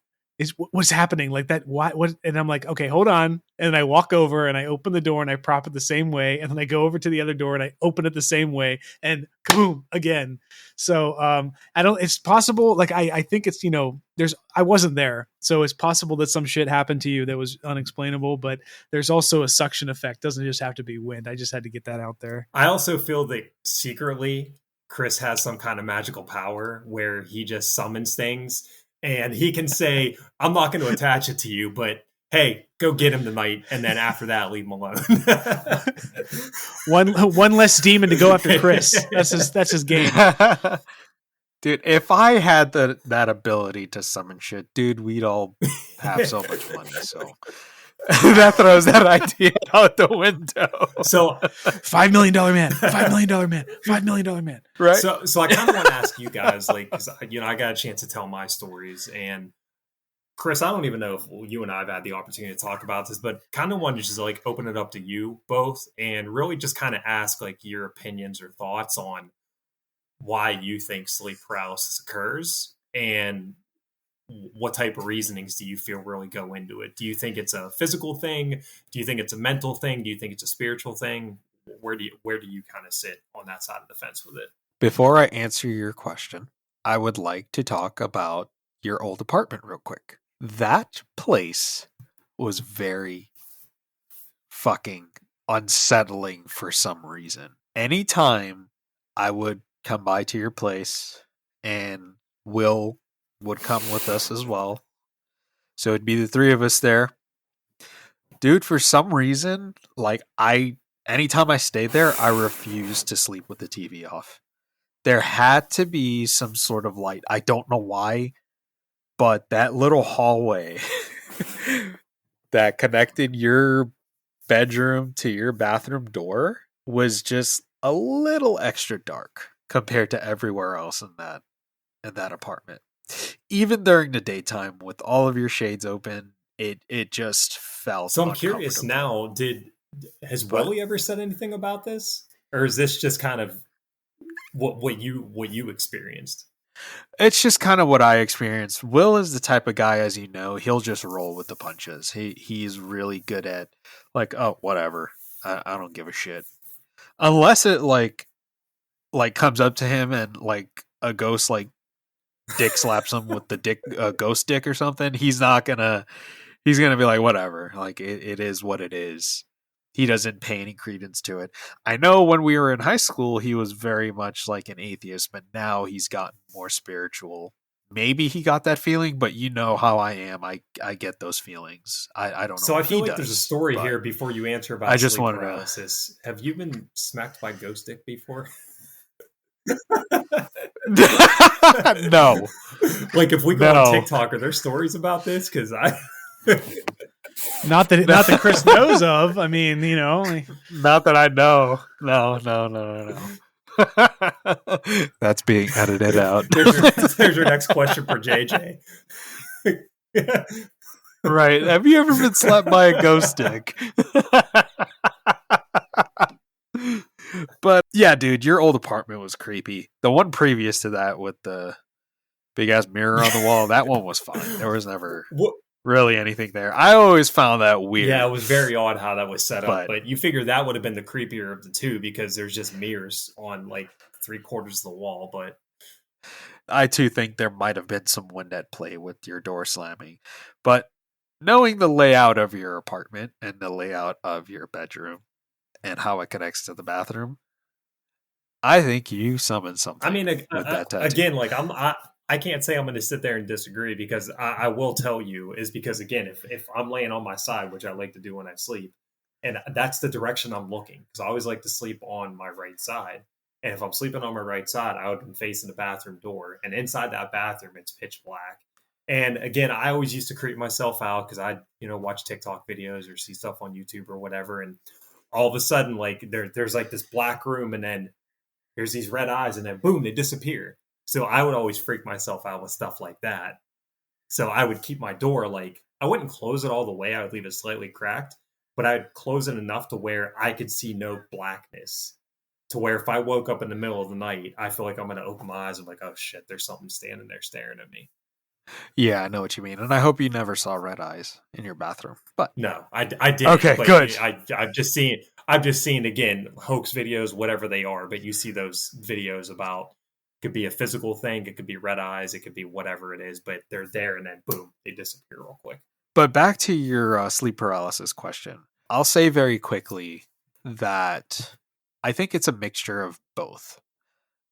Speaker 3: what's happening?" Like that. What? And I'm like, "Okay, hold on." And I walk over and I open the door and I prop it the same way. And then I go over to the other door and I open it the same way, and kaboom again. So, it's possible. Like, I think it's, I wasn't there. So it's possible that some shit happened to you that was unexplainable, but there's also a suction effect. It doesn't just have to be wind. I just had to get that out there.
Speaker 2: I also feel that secretly Chris has some kind of magical power where he just summons things, and he can say, "I'm not going to attach it to you, but hey, go get him tonight." And then after that, leave him alone.
Speaker 3: one less demon to go after Chris. That's his game.
Speaker 1: Dude, if I had that ability to summon shit, dude, we'd all have so much money. So that throws that idea out the window.
Speaker 2: So
Speaker 3: $5 million man, $5 million man, $5 million man.
Speaker 1: Right.
Speaker 2: So I kind of want to ask you guys, like, because I got a chance to tell my stories, and Chris, I don't even know if you and I have had the opportunity to talk about this, but kind of wanted to just like open it up to you both and really just kind of ask like your opinions or thoughts on why you think sleep paralysis occurs, and what type of reasonings do you feel really go into it? Do you think it's a physical thing? Do you think it's a mental thing? Do you think it's a spiritual thing? Where do you kind of sit on that side of the fence with it?
Speaker 1: Before I answer your question, I would like to talk about your old apartment real quick. That place was very fucking unsettling for some reason. Anytime I would come by to your place, and Will would come with us as well, so it'd be the three of us there. Dude, for some reason, like, anytime I stayed there, I refused to sleep with the TV off. There had to be some sort of light. I don't know why, but that little hallway that connected your bedroom to your bathroom door was just a little extra dark compared to everywhere else in that apartment. Even during the daytime, with all of your shades open, it just felt.
Speaker 2: So I'm curious now. Has Willie ever said anything about this, or is this just kind of what you experienced.
Speaker 1: It's just kind of what I experienced. Will is the type of guy, as you know, he'll just roll with the punches. He's really good at like, oh, whatever. I don't give a shit. Unless it like comes up to him and like a ghost like dick slaps him with the ghost dick or something, he's gonna be like, whatever. Like it is what it is. He doesn't pay any credence to it. I know when we were in high school, he was very much like an atheist, but now he's gotten more spiritual. Maybe he got that feeling, but you know how I am. I get those feelings. I don't know.
Speaker 2: So I
Speaker 1: if
Speaker 2: feel
Speaker 1: he
Speaker 2: like
Speaker 1: does,
Speaker 2: there's a story
Speaker 1: but
Speaker 2: here before you answer about
Speaker 1: I just
Speaker 2: sleep
Speaker 1: wanted
Speaker 2: paralysis. Have you been smacked by ghost dick before?
Speaker 1: to. No.
Speaker 2: Like if we go on
Speaker 1: No.
Speaker 2: TikTok, are there stories about this? Because I
Speaker 3: Not that Chris knows of. I mean, you know, like,
Speaker 1: Not that I know. No. That's being edited out.
Speaker 2: there's your next question for JJ.
Speaker 1: Right. Have you ever been slapped by a ghost stick? But yeah, dude, your old apartment was creepy. The one previous to that with the big ass mirror on the wall, that one was fine. There was never
Speaker 2: What?
Speaker 1: really anything there. I always found that weird.
Speaker 2: Yeah, it was very odd how that was set up.
Speaker 1: But-
Speaker 2: But you figure that would have been the creepier of the two because there's just mirrors on like 3/4 of the wall. But
Speaker 1: I too think there might have been some wind at play with your door slamming. But knowing the layout of your apartment and the layout of your bedroom and how it connects to the bathroom, I think you summoned something.
Speaker 2: I mean,
Speaker 1: with that tattoo.
Speaker 2: again, like I can't say I'm going to sit there and disagree because I will tell you is because again, if I'm laying on my side, which I like to do when I sleep, and that's the direction I'm looking because I always like to sleep on my right side. And if I'm sleeping on my right side, I would be facing the bathroom door, and inside that bathroom, it's pitch black. And again, I always used to creep myself out because I, watch TikTok videos or see stuff on YouTube or whatever, and all of a sudden, like there's like this black room, and then there's these red eyes, and then boom, they disappear. So I would always freak myself out with stuff like that. So I would keep my door like I wouldn't close it all the way. I would leave it slightly cracked, but I'd close it enough to where I could see no blackness. To where if I woke up in the middle of the night, I feel like I'm going to open my eyes and like, oh shit, there's something standing there staring at me.
Speaker 1: Yeah, I know what you mean. And I hope you never saw red eyes in your bathroom. But
Speaker 2: no, I did.
Speaker 1: Okay,
Speaker 2: but
Speaker 1: good.
Speaker 2: I've just seen again hoax videos, whatever they are. But you see those videos about it could be a physical thing, it could be red eyes, it could be whatever it is. But they're there, and then boom, they disappear real quick.
Speaker 1: But back to your sleep paralysis question, I'll say very quickly that I think it's a mixture of both.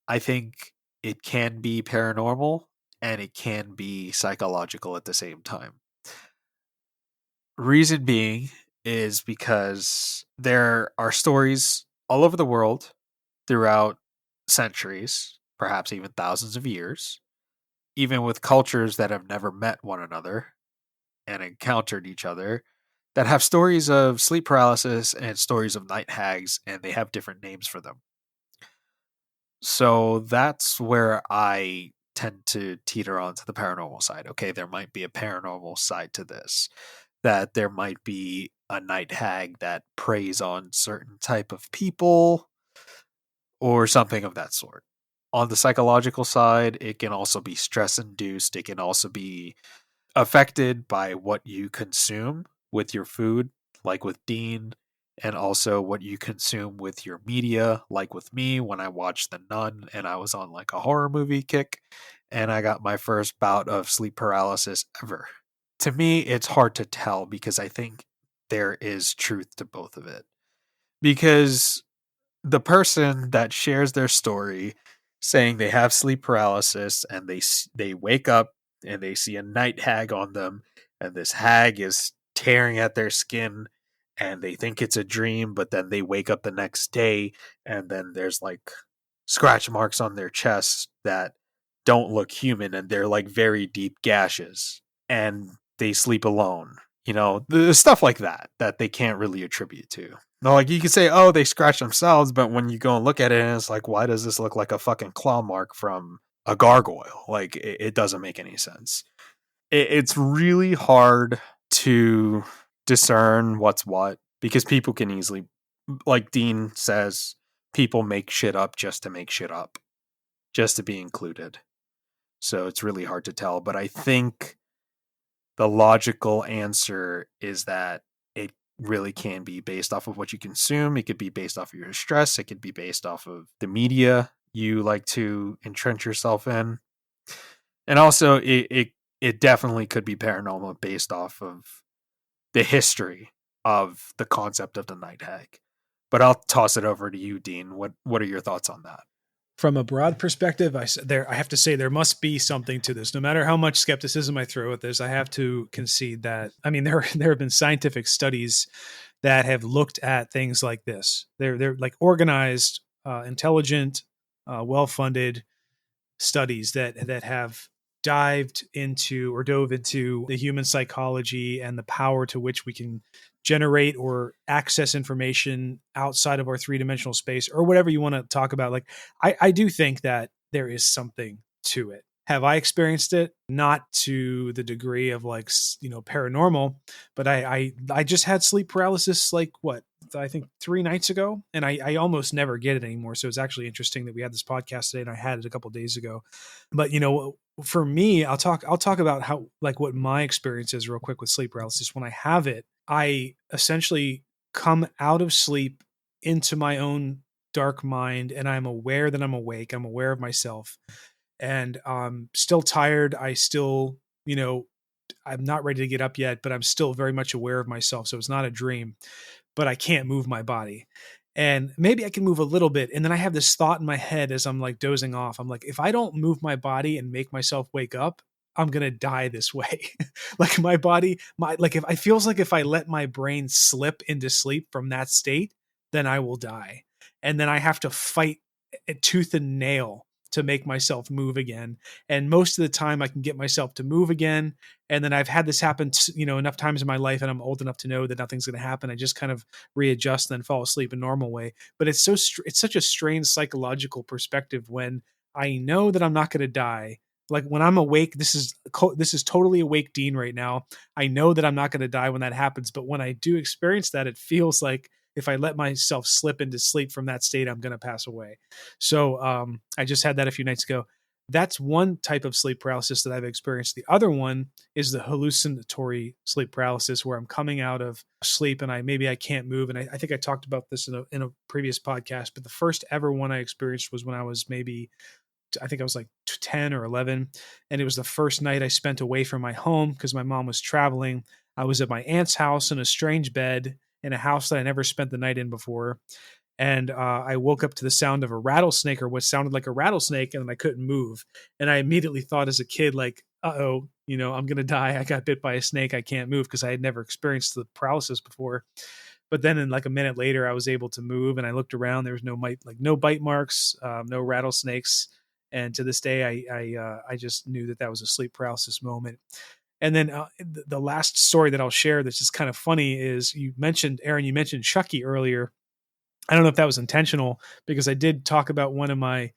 Speaker 1: I think it can be paranormal and it can be psychological at the same time. Reason being is because there are stories all over the world throughout centuries, perhaps even thousands of years, even with cultures that have never met one another and encountered each other, that have stories of sleep paralysis and stories of night hags, and they have different names for them. So that's where I tend to teeter onto the paranormal side. Okay, there might be a paranormal side to this, that there might be a night hag that preys on certain type of people or something of that sort. On the psychological side, it can also be stress induced. It can also be affected by what you consume with your food, like with Dean, and also what you consume with your media, like with me when I watched The Nun and I was on like a horror movie kick and I got my first bout of sleep paralysis ever. To me, it's hard to tell because I think there is truth to both of it. Because the person that shares their story saying they have sleep paralysis and they wake up and they see a night hag on them and this hag is tearing at their skin and they think it's a dream, but then they wake up the next day and then there's like scratch marks on their chest that don't look human and they're like very deep gashes and they sleep alone. The stuff like that they can't really attribute to. No, like you could say, oh, they scratched themselves, but when you go and look at it, and it's like, why does this look like a fucking claw mark from a gargoyle? Like, it doesn't make any sense. It's really hard to discern what's what because people can easily, like Dean says, people make shit up just to make shit up, just to be included. So it's really hard to tell. But I think the logical answer is that it really can be based off of what you consume. It could be based off of your stress. It could be based off of the media you like to entrench yourself in. And also, it definitely could be paranormal based off of the history of the concept of the night hag. But I'll toss it over to you, Dean. What are your thoughts on that?
Speaker 3: From a broad perspective, I have to say there must be something to this. No matter how much skepticism I throw at this, I have to concede that, I mean, there have been scientific studies that have looked at things like this. They're like organized, intelligent, well-funded studies that have dove into the human psychology and the power to which we can generate or access information outside of our three-dimensional space, or whatever you want to talk about. Like, I do think that there is something to it. Have I experienced it? Not to the degree of like, paranormal, but I just had sleep paralysis, like what, I think 3 nights ago, and I almost never get it anymore. So it's actually interesting that we had this podcast today and I had it a couple of days ago. But for me, I'll talk about how, like, what my experience is real quick with sleep paralysis. When I have it, I essentially come out of sleep into my own dark mind, and I'm aware that I'm awake. I'm aware of myself, and I'm still tired. I'm not ready to get up yet, but I'm still very much aware of myself. So it's not a dream, but I can't move my body. And maybe I can move a little bit. And then I have this thought in my head as I'm like dozing off. I'm like, if I don't move my body and make myself wake up, I'm going to die this way. Like my body, if it feels like if I let my brain slip into sleep from that state, then I will die. And then I have to fight tooth and nail to make myself move again. And most of the time I can get myself to move again. And then I've had this happen, enough times in my life, and I'm old enough to know that nothing's going to happen. I just kind of readjust and then fall asleep a normal way. But it's such a strange psychological perspective when I know that I'm not going to die. Like when I'm awake, this is totally awake Dean right now. I know that I'm not going to die when that happens. But when I do experience that, it feels like if I let myself slip into sleep from that state, I'm going to pass away. So I just had that a few nights ago. That's one type of sleep paralysis that I've experienced. The other one is the hallucinatory sleep paralysis, where I'm coming out of sleep and I can't move. And I think I talked about this in a previous podcast, but the first ever one I experienced was when I was I think I was like 10 or 11. And it was the first night I spent away from my home because my mom was traveling. I was at my aunt's house in a strange bed in a house that I never spent the night in before. And I woke up to the sound of a rattlesnake, or what sounded like a rattlesnake, and I couldn't move. And I immediately thought as a kid, like, uh-oh, I'm going to die. I got bit by a snake. I can't move, because I had never experienced the paralysis before. But then in like a minute later, I was able to move, and I looked around. There was no bite marks, no rattlesnakes. And to this day, I just knew that was a sleep paralysis moment. And then the last story that I'll share that's just kind of funny is Aaron, you mentioned Chucky earlier. I don't know if that was intentional, because I did talk about one of my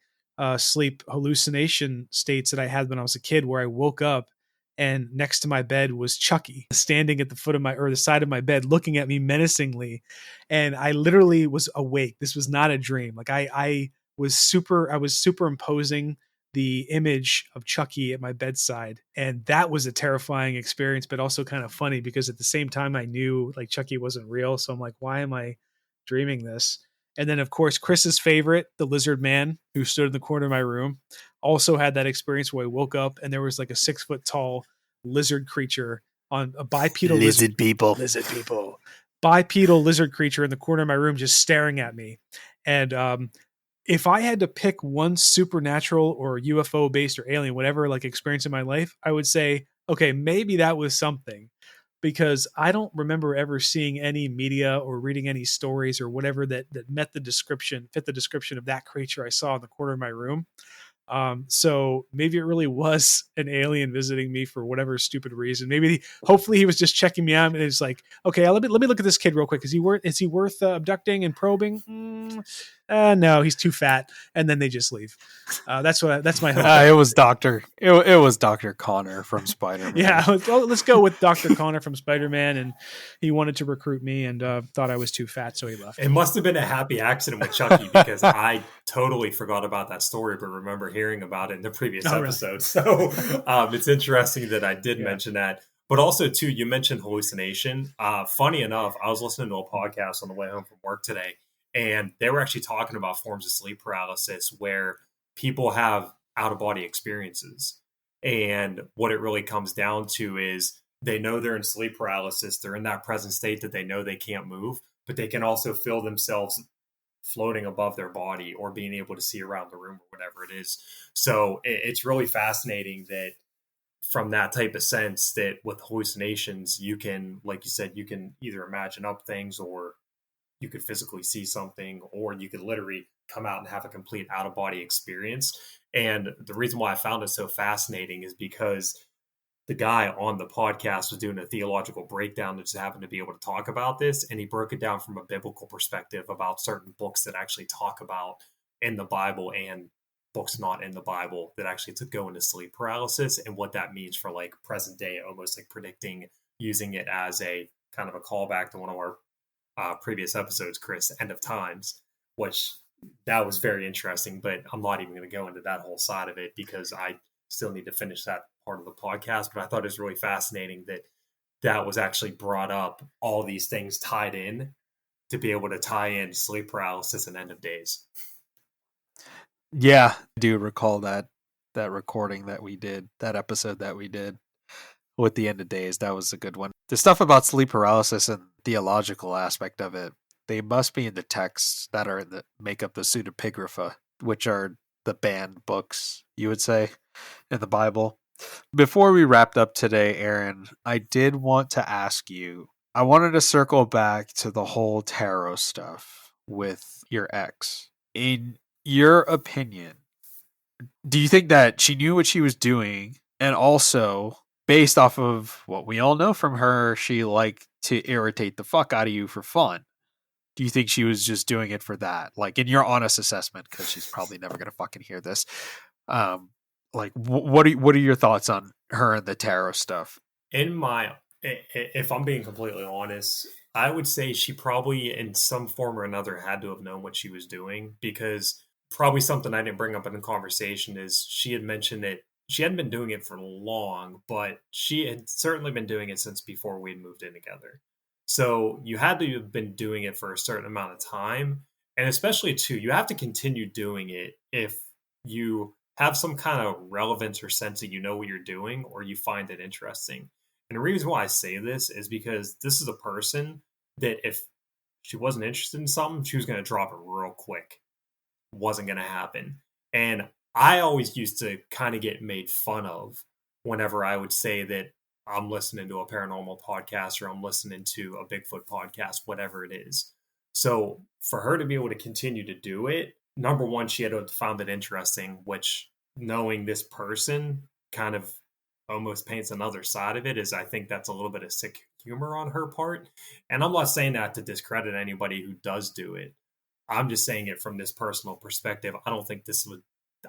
Speaker 3: sleep hallucination states that I had when I was a kid, where I woke up and next to my bed was Chucky standing at the the side of my bed, looking at me menacingly. And I literally was awake. This was not a dream. Like I was superimposing the image of Chucky at my bedside. And that was a terrifying experience, but also kind of funny, because at the same time I knew like Chucky wasn't real. So I'm like, why am I dreaming this? And then of course, Chris's favorite, the lizard man who stood in the corner of my room, also had that experience where I woke up and there was like a 6 foot tall lizard creature on a bipedal lizard people, bipedal lizard creature in the corner of my room, just staring at me. And, if I had to pick one supernatural or UFO based or alien, whatever, like experience in my life, I would say, okay, maybe that was something, because I don't remember ever seeing any media or reading any stories or whatever that fit the description of that creature I saw in the corner of my room. So maybe it really was an alien visiting me for whatever stupid reason. Maybe hopefully he was just checking me out and it's like, okay, let me look at this kid real quick. Is he worth abducting and probing? No, he's too fat. And then they just leave. That's my hope.
Speaker 1: It was it was Dr. Connor from Spider-Man.
Speaker 3: Yeah, well, let's go with Dr. Connor from Spider-Man, and he wanted to recruit me and thought I was too fat, so he left.
Speaker 2: It must have been a happy accident with Chucky because I totally forgot about that story, but remember hearing about it in the previous episode. Really? So it's interesting that I did mention that. But also, too, you mentioned hallucination. Funny enough, I was listening to a podcast on the way home from work today, and they were actually talking about forms of sleep paralysis where people have out-of-body experiences. And what it really comes down to is they know they're in sleep paralysis. They're in that present state that they know they can't move, but they can also feel themselves floating above their body or being able to see around the room or whatever it is. So it's really fascinating that from that type of sense that with hallucinations, you can, like you said, you can either imagine up things or you could physically see something, or you could literally come out and have a complete out of body experience. And the reason why I found it so fascinating is because the guy on the podcast was doing a theological breakdown that just happened to be able to talk about this. And he broke it down from a biblical perspective about certain books that actually talk about in the Bible and books not in the Bible that actually to go into sleep paralysis and what that means for like present day, almost like predicting, using it as a kind of a callback to one of our previous episodes, Chris, End of Times, which that was very interesting, but I'm not even going to go into that whole side of it because I still need to finish that part of the podcast. But I thought it was really fascinating that that was actually brought up, all these things tied in to be able to tie in sleep paralysis and end of days.
Speaker 1: Yeah, I do recall that recording that we did, that episode that we did with the end of days. That was a good one. The stuff about sleep paralysis and theological aspect of it, they must be in the texts that are make up the pseudepigrapha, which are the banned books, you would say, in the Bible. Before we wrapped up today, Aaron, I did want to ask you, I wanted to circle back to the whole tarot stuff with your ex. In your opinion, do you think that she knew what she was doing? And also, based off of what we all know from her, she liked to irritate the fuck out of you for fun. Do you think she was just doing it for that? Like, in your honest assessment, because she's probably never going to fucking hear this. Like, what are your thoughts on her and the tarot stuff?
Speaker 2: If I'm being completely honest, I would say she probably in some form or another had to have known what she was doing, because probably something I didn't bring up in the conversation is she had mentioned that she hadn't been doing it for long, but she had certainly been doing it since before we'd moved in together. So you had to have been doing it for a certain amount of time. And especially too, you have to continue doing it if you have some kind of relevance or sense that you know what you're doing or you find it interesting. And the reason why I say this is because this is a person that if she wasn't interested in something, she was going to drop it real quick. Wasn't going to happen. And I always used to kind of get made fun of whenever I would say that I'm listening to a paranormal podcast or I'm listening to a Bigfoot podcast, whatever it is. So for her to be able to continue to do it, number one, she had to have found it interesting, which knowing this person kind of almost paints another side of it is I think that's a little bit of sick humor on her part. And I'm not saying that to discredit anybody who does do it. I'm just saying it from this personal perspective.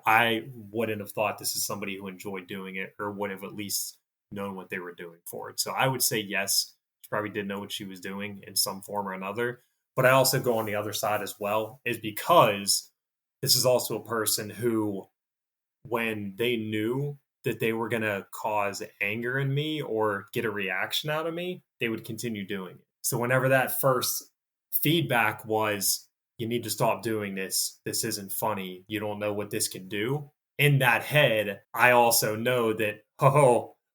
Speaker 2: I wouldn't have thought this is somebody who enjoyed doing it or would have at least known what they were doing for it. So I would say yes, she probably did know what she was doing in some form or another. But I also go on the other side as well, is because this is also a person who, when they knew that they were going to cause anger in me or get a reaction out of me, they would continue doing it. So whenever that first feedback was, you need to stop doing this, this isn't funny, you don't know what this can do, in that head, I also know that,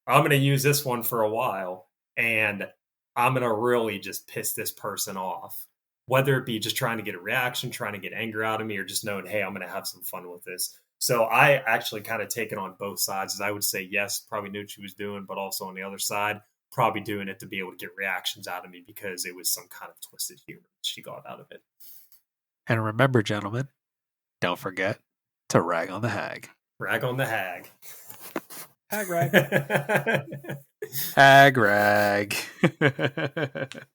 Speaker 2: I'm going to use this one for a while and I'm going to really just piss this person off. Whether it be just trying to get a reaction, trying to get anger out of me, or just knowing, hey, I'm going to have some fun with this. So I actually kind of take it on both sides. As I would say, yes, probably knew what she was doing, but also on the other side, probably doing it to be able to get reactions out of me because it was some kind of twisted humor she got out of it.
Speaker 1: And remember, gentlemen, don't forget to rag on the hag.
Speaker 2: Rag on the hag.
Speaker 3: Hag rag.
Speaker 1: Hag rag.